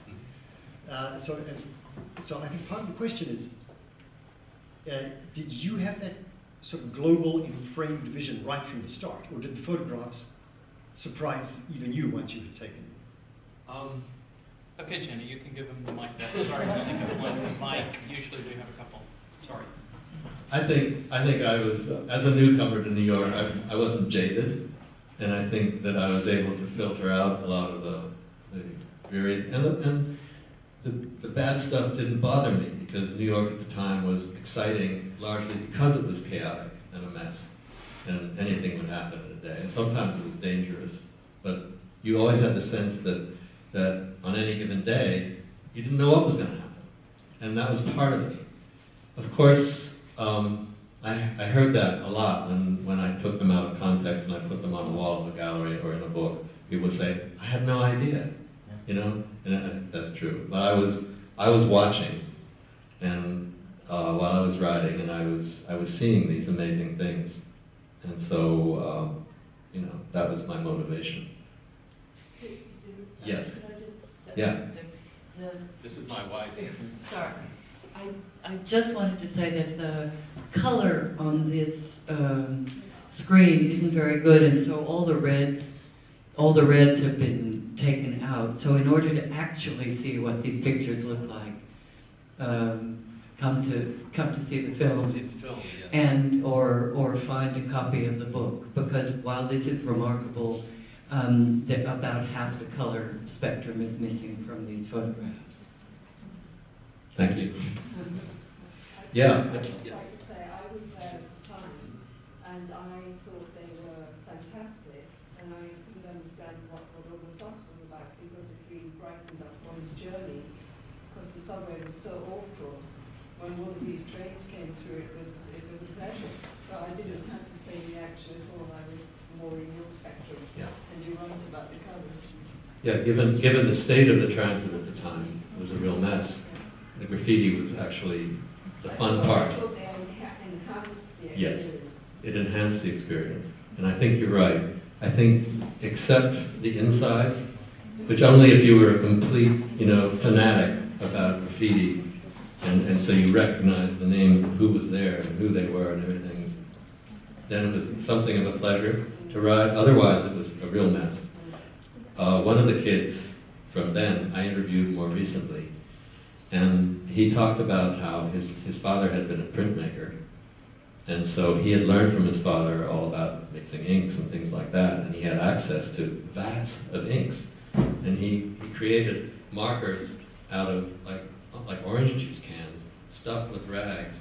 So I think part of the question is, did you have that sort of global and framed vision right from the start, or did the photographs surprise even you once you had taken them? Okay, Jenny, you can give him the mic back. Sorry, I think I've left the mic. Usually we have a couple. Sorry. I think I was, as a newcomer to New York, I wasn't jaded, and I think that I was able to filter out a lot of the very, and the bad stuff didn't bother me, because New York at the time was exciting largely because it was chaotic and a mess, and anything would happen in a day. And sometimes it was dangerous, but you always had the sense that on any given day, you didn't know what was going to happen. And that was part of it. Of course, I heard that a lot when I took them out of context and I put them on a wall of a gallery or in a book. People would say, I had no idea, you know? And that's true. But I was watching, and while I was writing, and I was seeing these amazing things. And so, you know, that was my motivation. Yes. Yeah. This is my wife. Sorry. I just wanted to say that the color on this screen isn't very good, and so all the reds have been taken out. So in order to actually see what these pictures look like, come to see the film, and or find a copy of the book, because while this is remarkable, about half the color spectrum is missing from these photographs. Thank you. Yeah. I'd just like to say I was there at the time, and I thought they were fantastic, and I couldn't understand what all the fuss was about, because it really brightened up one's journey, because the subway was so awful. When one of these trains came through, it was a pleasure. So I didn't have the same reaction at all. I was more in your spectrum. Yeah. And you're right about the colours. Yeah, given the state of the transit at the time, it was a real mess. The graffiti was actually the fun part. I thought they enhanced the experience. Yes, it enhanced the experience. And I think you're right. I think except the insides, which only if you were a complete, you know, fanatic about graffiti, and so you recognized the name, who was there, and who they were, and everything, then it was something of a pleasure to ride. Otherwise, it was a real mess. One of the kids from then, I interviewed more recently, and he talked about how his father had been a printmaker, and so he had learned from his father all about mixing inks and things like that, and he had access to vats of inks, and he created markers out of like orange juice cans, stuffed with rags,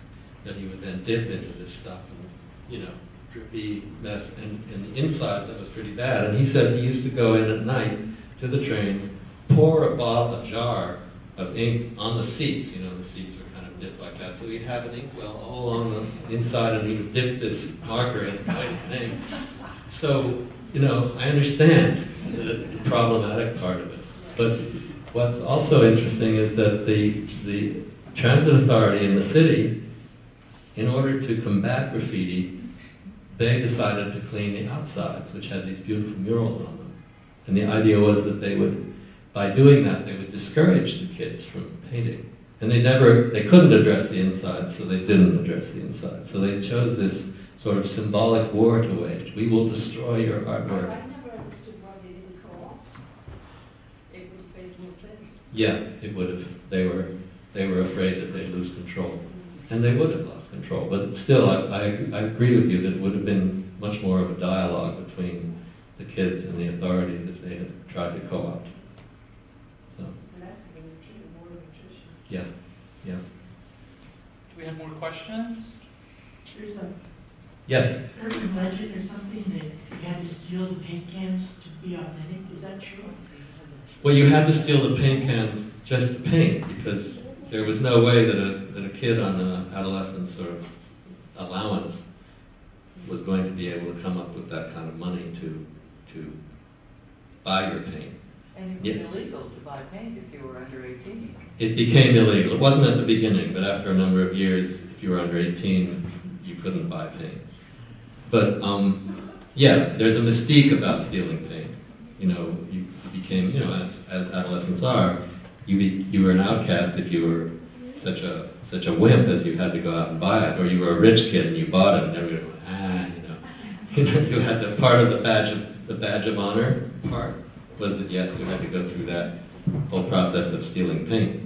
that he would then dip into this stuff and, you know, drippy mess, and the inside that was pretty bad. And he said he used to go in at night to the trains, pour a jar of ink on the seats. You know, the seats were kind of dip like that. So he'd have an inkwell all along the inside, and he would dip this marker in and write his name. So, I understand the problematic part of it. But what's also interesting is that the transit authority in the city, in order to combat graffiti, they decided to clean the outsides, which had these beautiful murals on them. And the idea was that by doing that, they would discourage the kids from painting. And they couldn't address the inside, so they didn't address the inside. So they chose this sort of symbolic war to wage. We will destroy your artwork. I never understood why they didn't call off. It would have made more sense. Yeah, it would have. They were afraid that they'd lose control. And they would have lost control. But still, I agree with you that it would have been much more of a dialogue between the kids and the authorities if they had tried to co-opt. So, Less of an attrition, more of attrition. yeah. Do we have more questions? There's a Yes. urban legend or something that you had to steal the paint cans to be authentic. Is that true? Well, you had to steal the paint cans just to paint, because there was no way that a kid on an adolescent sort of allowance was going to be able to come up with that kind of money to buy your paint. And it was illegal to buy paint if you were under 18. It became illegal. It wasn't at the beginning, but after a number of years, if you were under 18, you couldn't buy paint. But there's a mystique about stealing paint. You became, as adolescents are, you were an outcast if you were such a wimp as you had to go out and buy it, or you were a rich kid and you bought it, and everybody went, you had the part of the badge of honor part was that yes, you had to go through that whole process of stealing paint.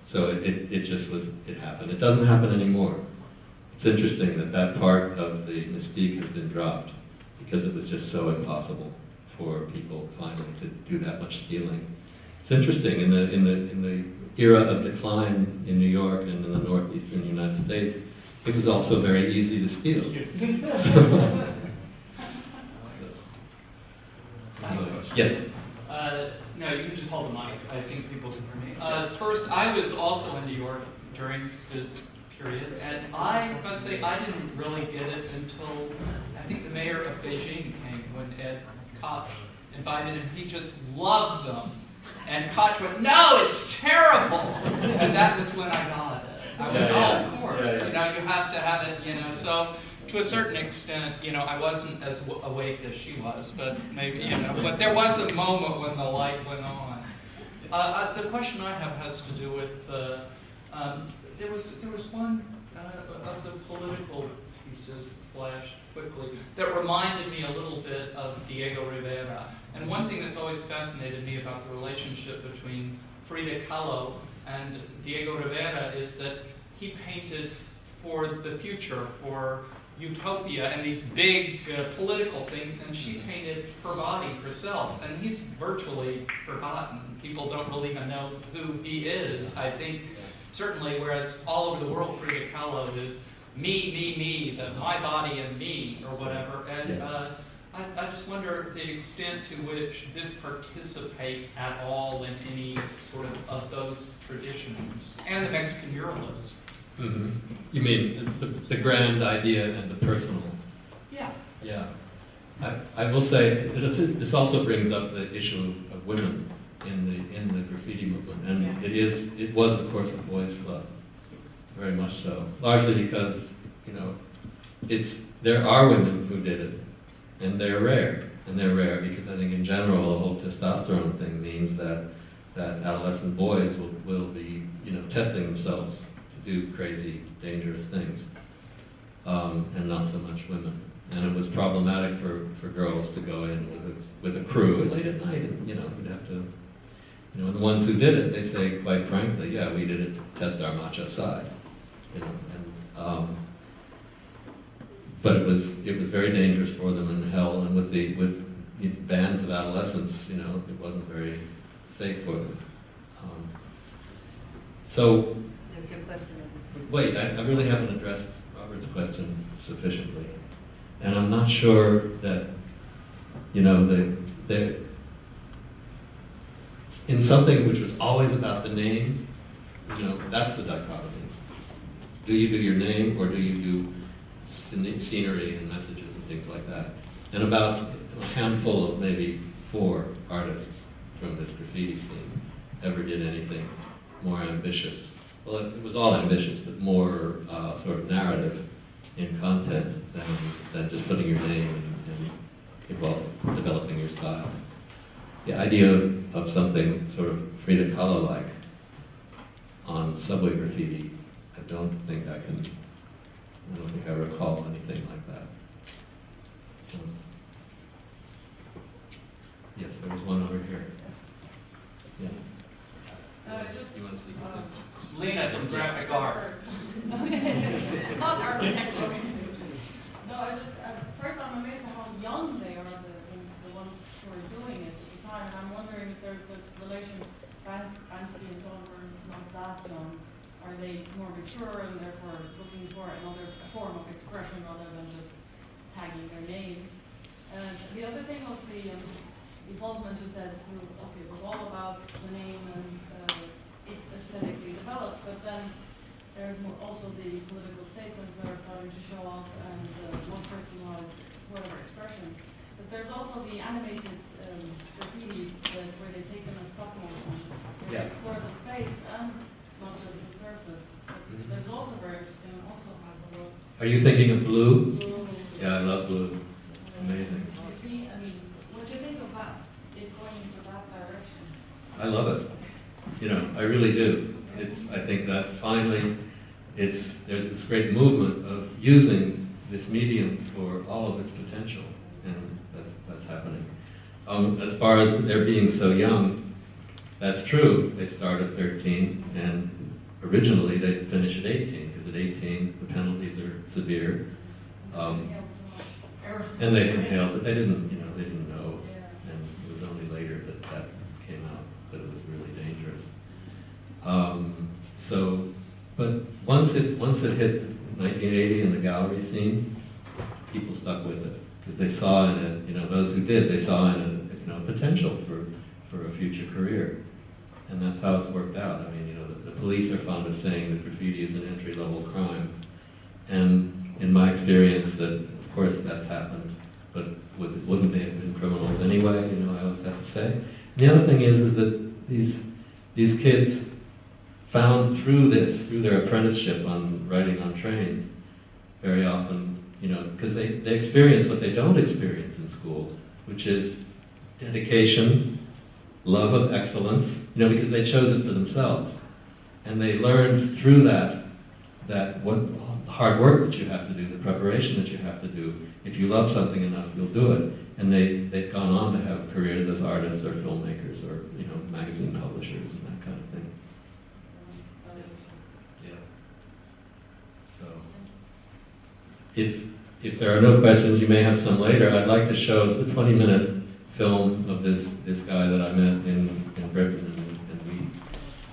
So it happened. It doesn't happen anymore. It's interesting that part of the mystique has been dropped because it was just so impossible for people finally to do that much stealing. It's interesting in the era of decline in New York and in the northeastern United States, it was also very easy to steal. Yes. No, you can just hold the mic. I think people can hear me. First, I was also in New York during this period, and I must say I didn't really get it until I think the mayor of Beijing came when Ed Koch invited him. He just loved them, and Koch went, "No, it's terrible," and that was when I got it. I went, "Oh, of course, you have to have it, So to a certain extent, I wasn't as awake as she was, but maybe, but there was a moment when the light went on. The question I have has to do with there was one of the political pieces flashed quickly that reminded me a little bit of Diego Rivera. And one thing that's always fascinated me about the relationship between Frida Kahlo and Diego Rivera is that he painted for the future, for utopia and these big political things, and she painted her body herself, and he's virtually forgotten. People don't really even know who he is, I think, certainly, whereas all over the world Frida Kahlo is me, my body and me, or whatever, and I just wonder the extent to which this participates at all in any sort of those traditions, and the Mexican muralists. Mm-hmm. You mean the grand idea and the personal? Yeah. Yeah. I will say this also brings up the issue of women in the graffiti movement, and it was of course a boys' club, very much so. Largely because there are women who did it, and they're rare, because I think in general the whole testosterone thing means that adolescent boys will be testing themselves to do crazy, dangerous things, and not so much women. And it was problematic for girls to go in with a crew late at night, and we'd have to, and the ones who did it, they say quite frankly, yeah, we did it to test our macho side, but it was very dangerous for them in hell, and with these bands of adolescents, it wasn't very safe for them. So. There's your question. Wait, I really haven't addressed Robert's question sufficiently. And I'm not sure that, in something which was always about the name, that's the dichotomy. Do you do your name, or do you do scenery and messages and things like that? And about a handful of maybe 4 artists from this graffiti scene ever did anything more ambitious. Well, it was all ambitious, but more sort of narrative in content than just putting your name and developing your style. The idea of something sort of Frida Kahlo-like on subway graffiti, I don't think I recall anything like that. So, yes, there was one over here. Yeah. You want to speak to this? Lena from graphic art. Not architecture. No, first I'm amazed at how young they are, the ones who are doing it at the time. And I'm wondering if there's this relation, Banksy and so on were not that young. Are they more mature and therefore looking for another form of expression rather than just tagging their name? And the other thing was the involvement you said, okay, it was all about the name and it aesthetically developed, but then there's also the political statements that are starting to show up and more personalized, whatever expression. But there's also the animated graffiti where they take them as stop motion, where they explore the space and not just the surface. That's also very interesting and also has a lot. Are you thinking of blue? Blue. Yeah, I love blue. Amazing. You see, I mean, what do you think of that? It going into that direction? I love it. I really do. I think that finally, there's this great movement of using this medium for all of its potential, and that's happening. As far as their being so young, that's true. They start at 13, and originally they finish at 18, because at 18 the penalties are severe, and they inhaled, but they didn't know, and it was only later that came out that it was really dangerous. But once it hit 1980 in the gallery scene, people stuck with it because they saw in it, those who did, they saw in it, potential for a future career, and that's how it's worked out. I mean, the police are fond of saying that graffiti is an entry-level crime, and in my experience, that of course that's happened, but wouldn't they have been criminals anyway? I always have to say. And the other thing is that these kids found through their apprenticeship on writing on trains, very often, because they experience what they don't experience in school, which is dedication, love of excellence, because they chose it for themselves. And they learned through that what hard work that you have to do, the preparation that you have to do. If you love something enough, you'll do it. And they've gone on to have careers as artists or filmmakers or, magazine publishers and that kind of thing. Yeah. So, if there are no questions, you may have some later. I'd like to show, it's a 20-minute film of this guy that I met in Britain, and we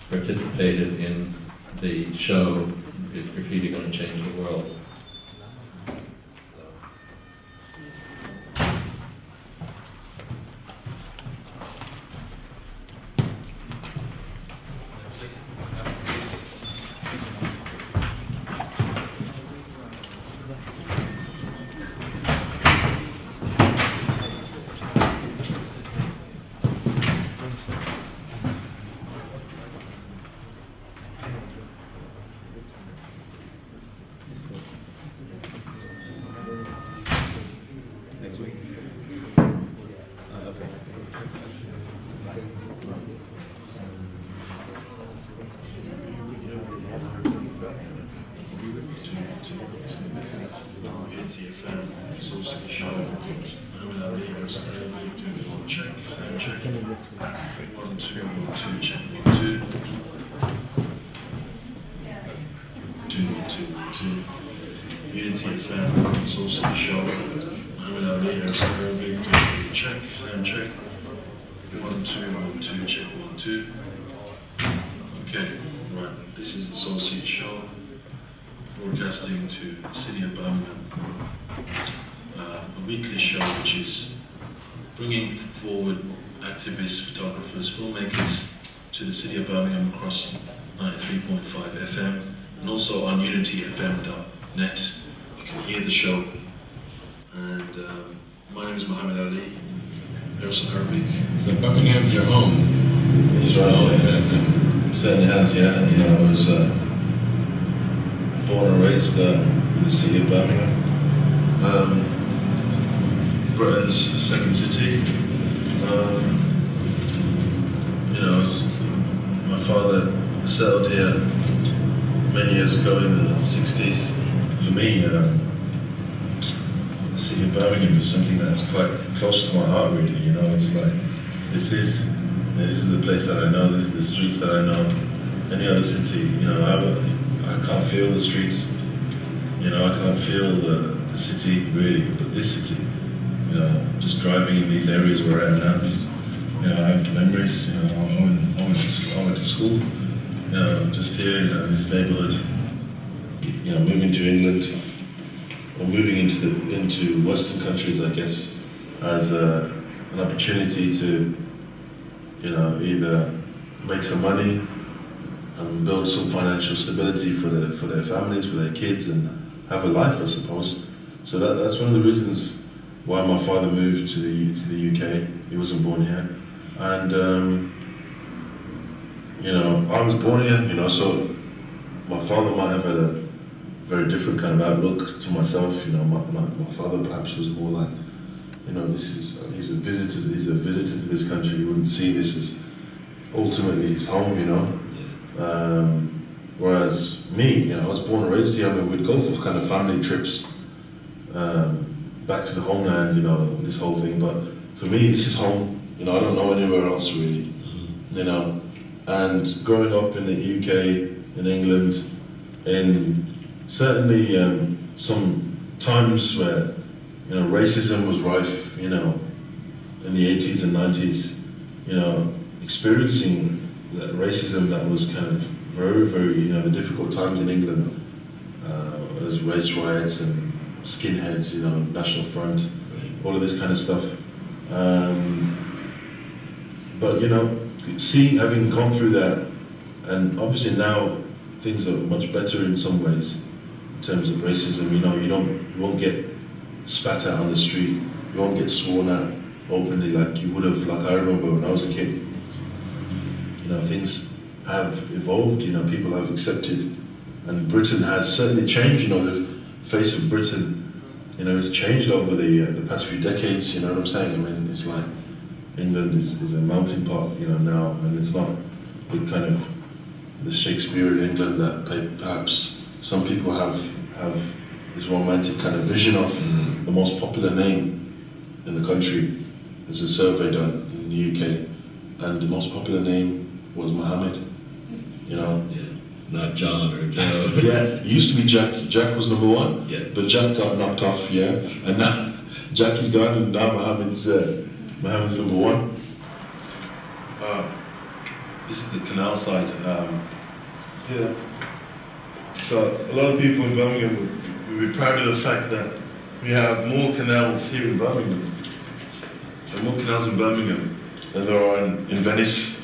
participated in the show, Is Graffiti Going to Change the World? Broadcasting to the city of Birmingham, a weekly show which is bringing forward activists, photographers, filmmakers to the city of Birmingham across 93.5 FM, and also on unityfm.net. You can hear the show. And my name is Muhammad Ali, Harrison Arabic. So Birmingham's your home. That's right, yeah. Certainly has, yeah. You know, I was born and raised in the city of Birmingham. Britain's second city. You know, my father settled here many years ago in the 60s. For me, the city of Birmingham is something that's quite close to my heart, really. You know, it's like, this is the place that I know, this is the streets that I know. Any other city, you know, I can't feel the streets. You know, I can't feel the city, really, but this city, you know, just driving in these areas where I am now, you know, I have memories. You know, I went to school, you know, just here, you know, in this neighborhood. You know, moving to England, or moving into Western countries, I guess, as an opportunity to, you know, either make some money and build some financial stability for their families, for their kids, and have a life, I suppose. So that's one of the reasons why my father moved to the UK. He wasn't born here, and you know, I was born here. You know, so my father might have had a very different kind of outlook to myself. You know, my father perhaps was more like, you know, he's a visitor to this country. He wouldn't see this as ultimately his home. You know. Whereas me, you know, I was born and raised here. I mean, we'd go for kind of family trips back to the homeland, you know, this whole thing. But for me, this is home. You know, I don't know anywhere else really. You know, and growing up in the UK, in England, in certainly some times where, you know, racism was rife. You know, in the 80s and 90s, you know, experiencing that racism that was kind of very, very, you know, the difficult times in England, as race riots and skinheads, you know, National Front, all of this kind of stuff. But, you know, having gone through that, and obviously now things are much better in some ways in terms of racism. You know, you won't get spat at on the street, you won't get sworn at openly like you would have, like I remember when I was a kid. You know, things have evolved, you know, people have accepted, and Britain has certainly changed. You know, the face of Britain, you know, has changed over the past few decades. You know what I'm saying? I mean, it's like England is a melting pot, you know, now, and it's not the kind of the Shakespearean England that perhaps some people have this romantic kind of vision of. The most popular name in the country, there's a survey done in the UK, and the most popular name was Mohammed. You know? Yeah. Not John or Joe. Yeah, it used to be Jack. Jack was number one. Yeah. But Jack got knocked off, yeah. And now Jackie's gone, and now Mohammed's number one. This is the canal side. Yeah. So a lot of people in Birmingham would be proud of the fact that we have more canals here in Birmingham. There are more canals in Birmingham than there are in Venice.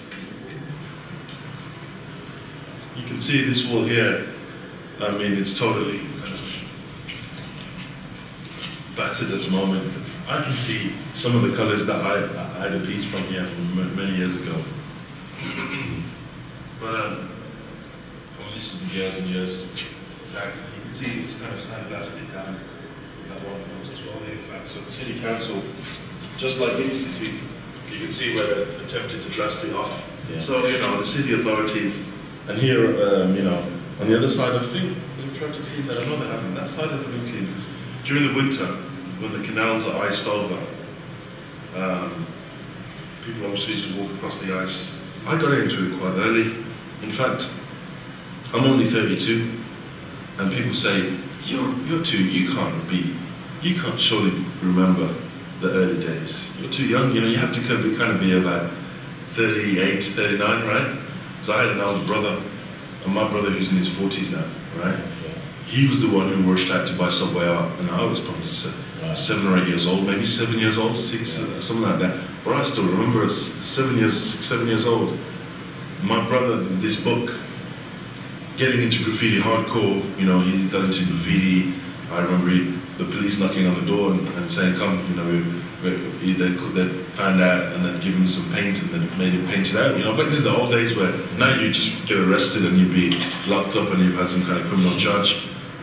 You can see this wall here. I mean, it's totally kind of battered at the moment. I can see some of the colours that I had a piece from here from many years ago. But this is years and years tagged. You can see it's kind of sandblasted down that one point as well. In fact, so the city council, just like any city, you can see where they attempted to blast it off. Yeah. So you know, the city authorities. And here, you know, on the other side, I think they're trying to clean that. I know they haven't. That side hasn't been cleaned because during the winter, when the canals are iced over, people obviously used to walk across the ice. I got into it quite early. In fact, I'm only 32, and people say, "You're too. You can't surely remember the early days. You're too young. You know, you have to kind of be about 38, 39, right?" So I had an older brother, and my brother who's in his 40s now, right? He was the one who rushed out to buy Subway Art, and I was probably 7 or 8 years old, maybe 7 years old, 6, something like that. But I still remember 6, 7 years old. My brother, this book, getting into graffiti hardcore. You know, he got into graffiti. I remember the police knocking on the door and saying, "Come, you know." They found out and then give him some paint and then made him paint it out. You know, but this is the old days where now you just get arrested and you'd be locked up and you've had some kind of criminal charge.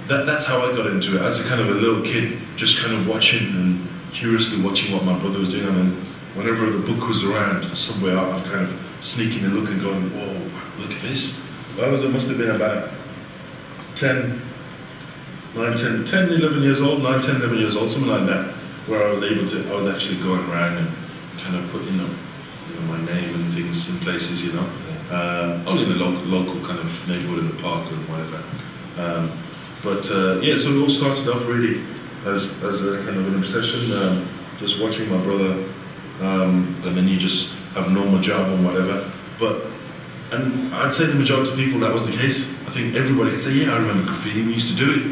That's how I got into it as a kind of a little kid, just kind of watching and curiously watching what my brother was doing. And then whenever the book was around somewhere, I'd kind of sneaking and looking, going, "Whoa, look at this." I must have been about 11 years old, 9, 10, 11 years old, something like that, where I was actually going around and kind of putting up, you know, my name and things in places, you know, only in the local kind of neighborhood in the park or whatever. Yeah, so it all started off really as a kind of an obsession, just watching my brother, and then you just have a normal job and whatever. And I'd say the majority of people that was the case. I think everybody could say, "Yeah, I remember graffiti, we used to do it."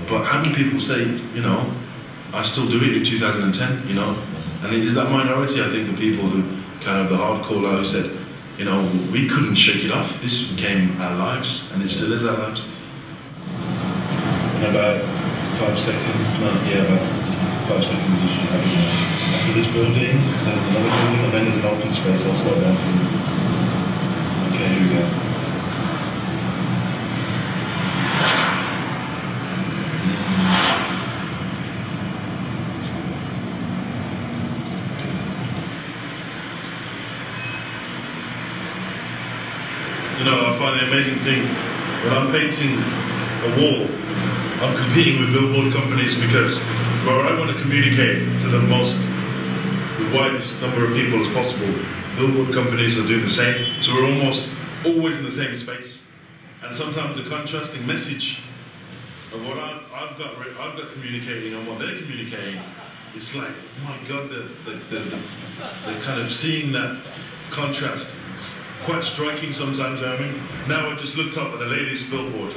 But how many people say, you know, "I still do it in 2010, you know?" And it is that minority, I think, the people who kind of the hardcore who said, you know, we couldn't shake it off. This became our lives, and it still is our lives. In about 5 seconds, about 5 seconds, you should have it. After this building, there's another building, and then there's an open space. I'll slow down for you. Okay, here we go. You know, I find the amazing thing, when I'm painting a wall, I'm competing with billboard companies because where I want to communicate to the widest number of people as possible, billboard companies are doing the same. So we're almost always in the same space. And sometimes the contrasting message of what I've got communicating and what they're communicating, it's like, oh my God, they're kind of seeing that contrast. It's quite striking sometimes. I mean, now I just looked up at the latest billboard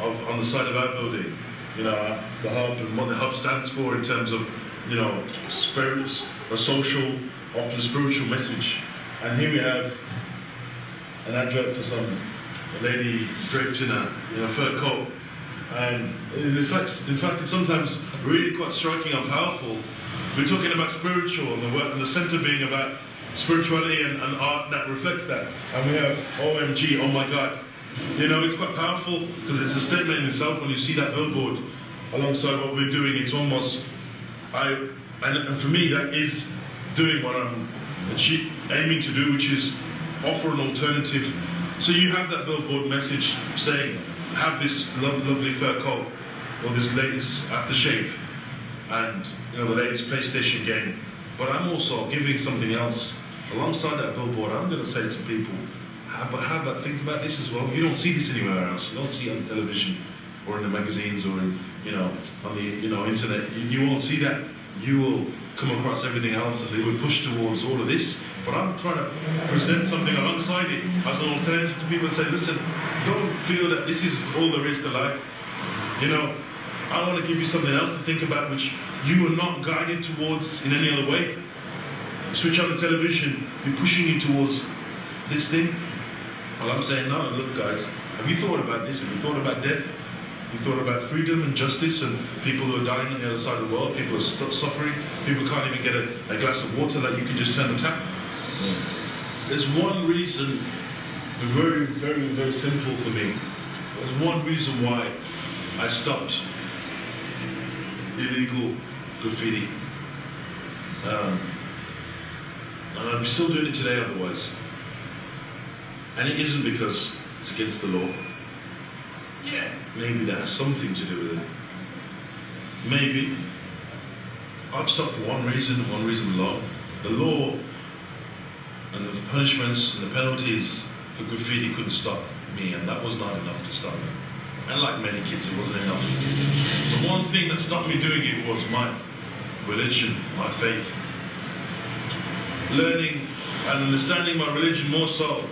on the side of our building. You know, the hub and what the hub stands for in terms of, you know, spirits, a social, often spiritual message. And here we have an advert for a lady draped in a fur coat. And in fact, it's sometimes really quite striking and powerful. We're talking about spiritual and the work and the center being about spirituality and art that reflects that. And we have OMG, oh my God. You know, it's quite powerful because it's a statement in itself. When you see that billboard alongside what we're doing, it's almost, and for me, that is doing what I'm aiming to do, which is offer an alternative. So you have that billboard message saying, have this lovely fur coat, or this latest aftershave, and you know, the latest PlayStation game. But I'm also giving something else alongside that billboard. I'm going to say to people, how about think about this as well? You don't see this anywhere else. You don't see it on television or in the magazines or in, you know, on the internet. You won't see that. You will come across everything else, and they will push towards all of this. But I'm trying to present something alongside it as an alternative to people and say, listen, don't feel that this is all there is to life. You know, I want to give you something else to think about, which you are not guided towards in any other way. Switch on the television, you're pushing you towards this thing. Well, I'm saying, no, look guys, have you thought about this? Have you thought about death? Have you thought about freedom and justice and people who are dying on the other side of the world? People are suffering. People can't even get a glass of water that you can just turn the tap. There's one reason, very, very, very simple for me. There's one reason why I stopped illegal graffiti. And I'd be still doing it today otherwise. And it isn't because it's against the law. Yeah, maybe that has something to do with it. Maybe. I've stopped for one reason alone. The law and the punishments and the penalties for graffiti couldn't stop me, and that was not enough to stop me. And like many kids, it wasn't enough. The one thing that stopped me doing it was my religion, my faith. Learning and understanding my religion more so,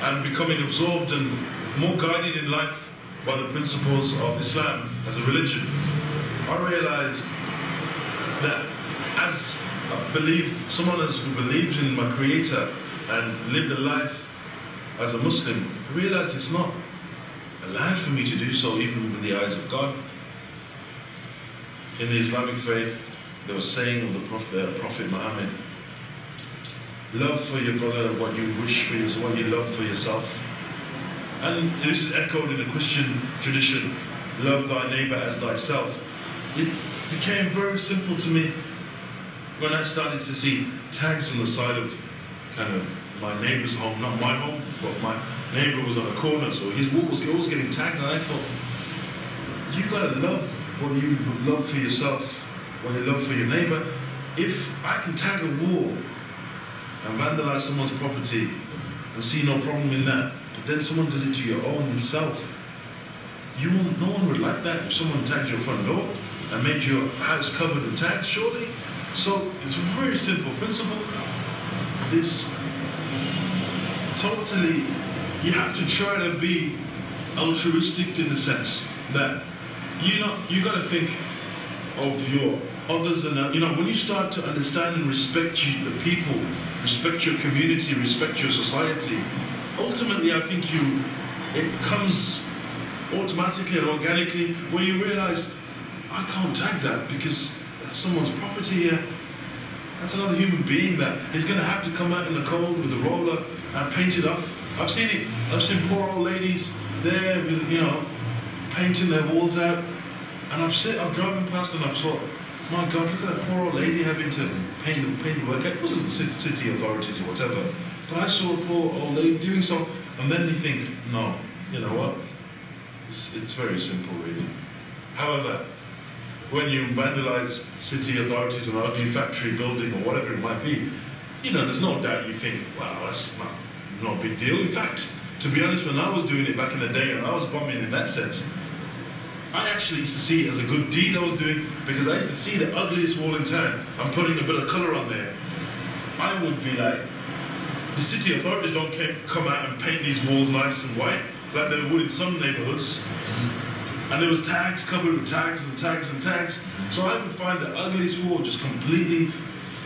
and becoming absorbed and more guided in life by the principles of Islam as a religion, I realized that as someone who believes in my Creator and lived a life as a Muslim, I realized it's not allowed for me to do so even in the eyes of God. In the Islamic faith, there was saying of the Prophet Muhammad, love for your brother what you wish for yourself, what you love for yourself. And this is echoed in the Christian tradition, love thy neighbor as thyself. It became very simple to me when I started to see tags on the side of kind of my neighbor's home, not my home, but my neighbor was on a corner, so his wall was always getting tagged, and I thought, you gotta love what you love for yourself, what you love for your neighbor. If I can tag a wall and vandalize someone's property and see no problem in that, but then someone does it to your own self, no one would like that. If someone tagged your front door and made your house covered in tags, surely. So it's a very simple principle. This totally, you have to try to be altruistic in the sense that you got to think of your others, and when you start to understand and respect the people, respect your community, respect your society, ultimately I think it comes automatically and organically where you realize, I can't tag that because that's someone's property here. That's another human being that is going to have to come out in the cold with a roller and paint it off. I've seen it. I've seen poor old ladies there with, painting their walls out. And I've driven past and I've thought, my God, look at that poor old lady having to paint the work out. It wasn't the city authorities or whatever. But I saw a poor old lady doing so. And then you think, no, you know what? It's very simple, really. However, when you vandalize city authorities or an ugly factory building or whatever it might be, there's no doubt you think, wow, that's not a big deal. In fact, to be honest, when I was doing it back in the day and I was bombing in that sense, I actually used to see it as a good deed I was doing, because I used to see the ugliest wall in town. I'm putting a bit of colour on there. I would be like, the city authorities don't come out and paint these walls nice and white like they would in some neighbourhoods. And there was tags covered with tags and tags and tags. So I would find the ugliest wall just completely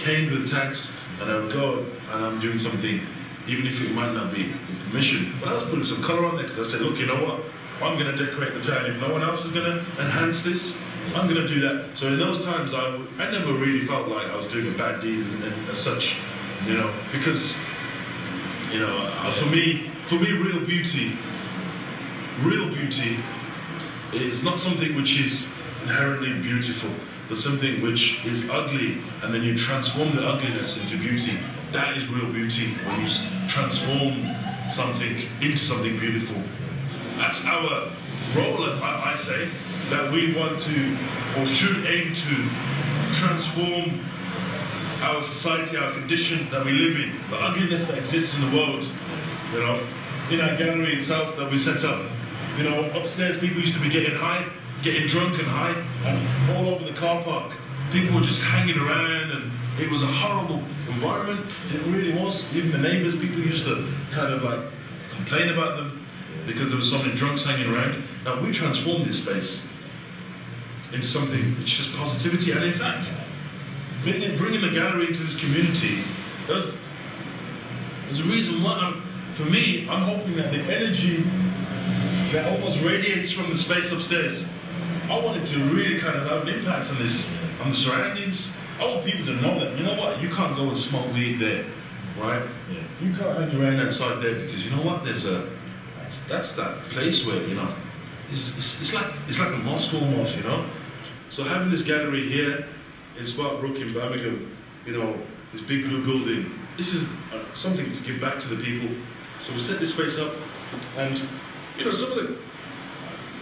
caned with tags, and I would go and I'm doing something, even if it might not be with permission. But I was putting some colour on there because I said, look, you know what? I'm going to decorate the town. If no one else is going to enhance this, I'm going to do that. So in those times, I never really felt like I was doing a bad deed as such, because, for me, real beauty is not something which is inherently beautiful, but something which is ugly, and then you transform the ugliness into beauty. That is real beauty, when you transform something into something beautiful. That's our role, I say, that we want to, or should aim to, transform our society, our condition that we live in, the ugliness that exists in the world, in our gallery itself that we set up. Upstairs people used to be getting drunk and high, and all over the car park, people were just hanging around, and it was a horrible environment. It really was. Even the neighbours, people used to kind of like complain about them because there was so many drunks hanging around. Now we transformed this space into something which is positivity, and in fact, bringing the gallery into this community, there's a reason why. For me, I'm hoping that the energy that almost radiates from the space upstairs, I want it to really kind of have an impact on the surroundings. I want people to know that, you know what, you can't go and smoke weed there, right? Yeah. You can't hang around outside there, because you know what, that's that place where, it's like a mosque almost, So having this gallery here in Sparkbrook in Birmingham, this big blue building, this is something to give back to the people. So we set this space up, and some of the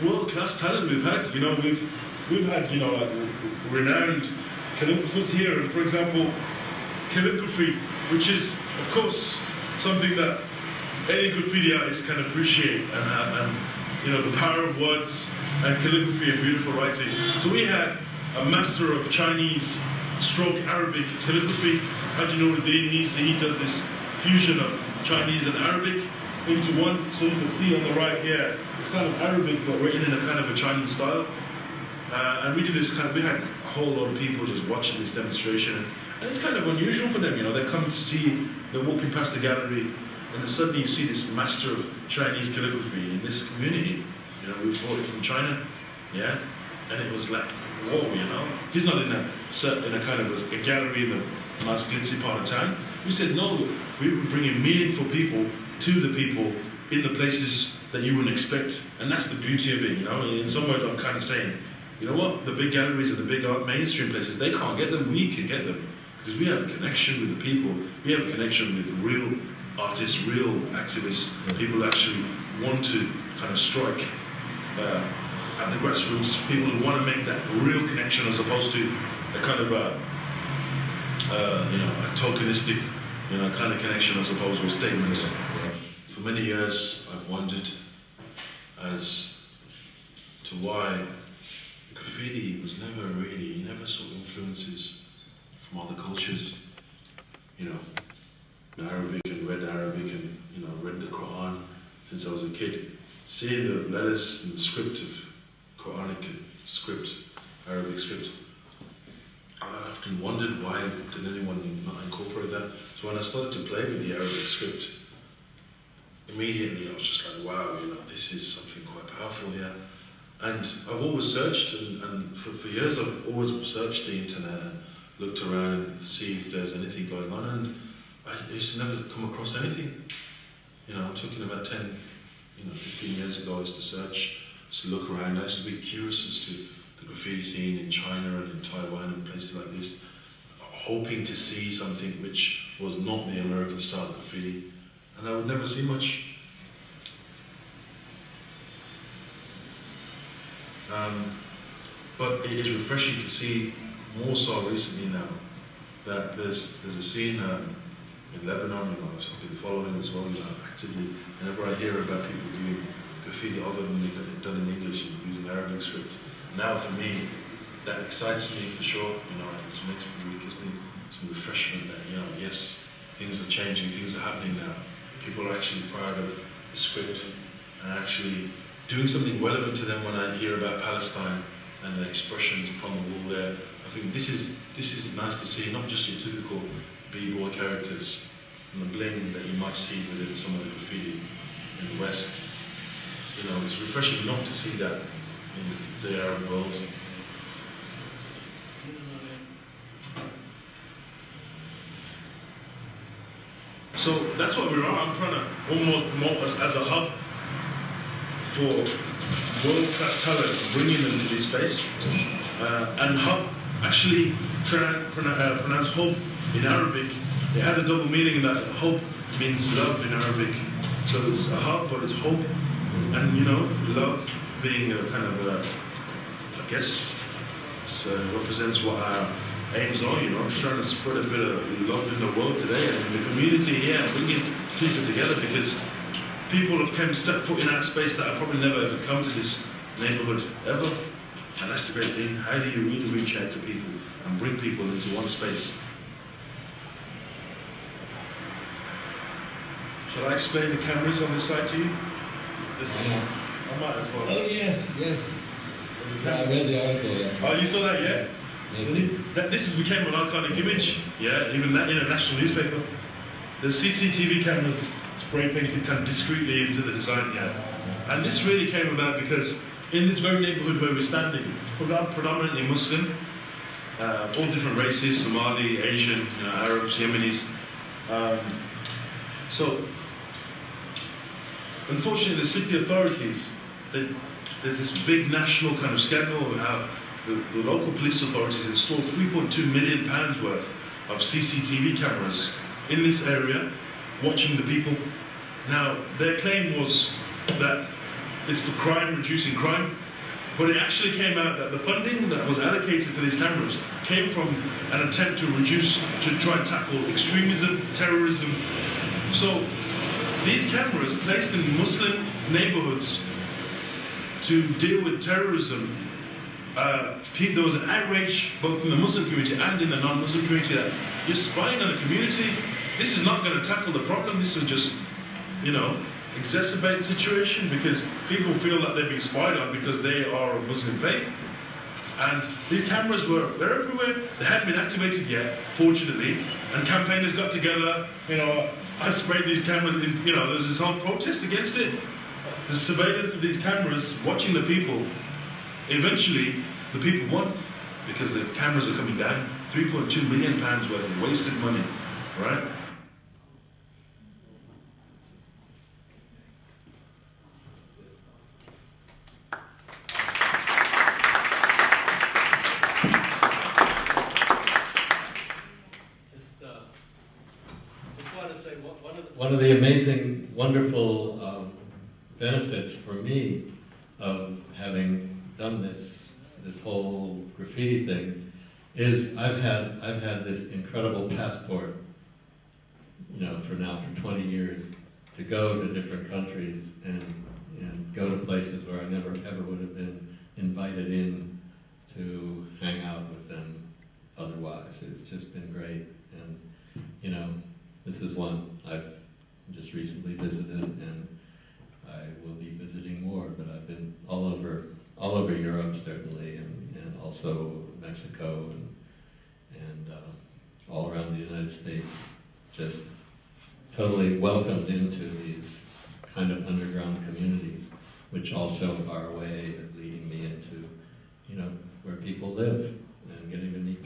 world-class talent we've had. We've had renowned calligraphers here, and for example, calligraphy, which is of course something that any graffiti artist can appreciate, and the power of words and calligraphy and beautiful writing. So we had a master of Chinese stroke Arabic calligraphy, Haji Nuruddin. He does this fusion of Chinese and Arabic into one. So you can see on the right here, it's kind of Arabic but written in a kind of a Chinese style. And we did this we had a whole lot of people just watching this demonstration, and it's kind of unusual for them. They come to see, they're walking past the gallery, and then suddenly you see this master of Chinese calligraphy in this community. You know, we bought it from China, yeah, and it was like, whoa, you know. He's not in a kind of a gallery in the nice glitzy part of town. We said, no, we were bringing meaningful people to the people in the places that you wouldn't expect. And that's the beauty of it, you know. In some ways, I'm kind of saying, you know what, the big galleries and the big art mainstream places, they can't get them, we can get them. Because we have a connection with the people. We have a connection with real artists, real activists, people who actually want to kind of strike at the grassroots, people who want to make that real connection as opposed to a kind of a tokenistic, kind of connection as opposed to a statement. For many years, I've wondered as to why graffiti was never really, never saw influences from other cultures. Arabic and read Arabic and read the Quran since I was a kid. Seeing the letters and the script of Quranic script, Arabic script, I often wondered why did anyone not incorporate that. So when I started to play with the Arabic script, immediately I was just like, wow, this is something quite powerful here. And I've always searched, and for years I've always searched the internet and looked around and see if there's anything going on, and I used to never come across anything. I'm talking about 10, 15 years ago, I used to search, to look around. I used to be curious as to the graffiti scene in China and in Taiwan and places like this, hoping to see something which was not the American style graffiti, and I would never see much. But it is refreshing to see more so recently now that there's a scene in Lebanon, I've been following as well actively. Whenever I hear about people doing graffiti other than they've done in English and using Arabic script, now for me that excites me for sure. It gives me some refreshment that yes, things are changing, things are happening now. People are actually proud of the script and actually doing something relevant to them. When I hear about Palestine and the expressions upon the wall there, I think this is nice to see, not just your typical b-boy characters and the bling that you might see within some of the graffiti in the West. It's refreshing not to see that in the Arab world. So that's what we are. I'm trying to almost promote us as a hub for world-class talent, bringing them to this space. And hub actually pronounced hope in Arabic. It has a double meaning that hope means love in Arabic. So it's a hub, but it's hope. And love being a kind of I guess, represents what our aims are, trying to spread a bit of love in the world today and in the community, bringing people together, because people have stepped foot in our space that have probably never ever come to this neighborhood ever. And that's the great thing. How do you really reach out to people and bring people into one space? Shall I explain the cameras on this side to you? I might as well. Oh yes. I read the article, yes. Oh, you saw that, yeah? Yes. Became an iconic image, even that in a national newspaper. The CCTV cameras spray painted kind of discreetly into the design here. And this really came about because in this very neighborhood where we're standing, it's predominantly Muslim, all different races, Somali, Asian, Arabs, Yemenis. So, unfortunately, the city authorities, there's this big national kind of scandal of how the local police authorities installed £3.2 million worth of CCTV cameras in this area, watching the people. Now, their claim was that it's for crime, reducing crime, but it actually came out that the funding that was allocated for these cameras came from an attempt to try and tackle extremism, terrorism. So, these cameras placed in Muslim neighborhoods to deal with terrorism, there was an outrage both in the Muslim community and in the non-Muslim community that you're spying on a community. This is not going to tackle the problem. This will just, exacerbate the situation, because people feel that they're being spied on because they are of Muslim faith. And these cameras they're everywhere. They hadn't been activated yet, fortunately. And campaigners got together. I sprayed these cameras in. There's this whole protest against it. the surveillance of these cameras, watching the people, eventually the people won because the cameras are coming down. £3.2 million worth of wasted money, right? One of the amazing, wonderful benefits for me of having done this whole graffiti thing is I've had this incredible passport, for 20 years, to go to different countries and go to places where I never ever would have been invited in to hang out with them otherwise. It's just been great, and this is one I've just recently visited, and I will be visiting more. But I've been all over Europe certainly, and also Mexico, and all around the United States. Just totally welcomed into these kind of underground communities, which also are a way of leading me into, where people live and getting to meet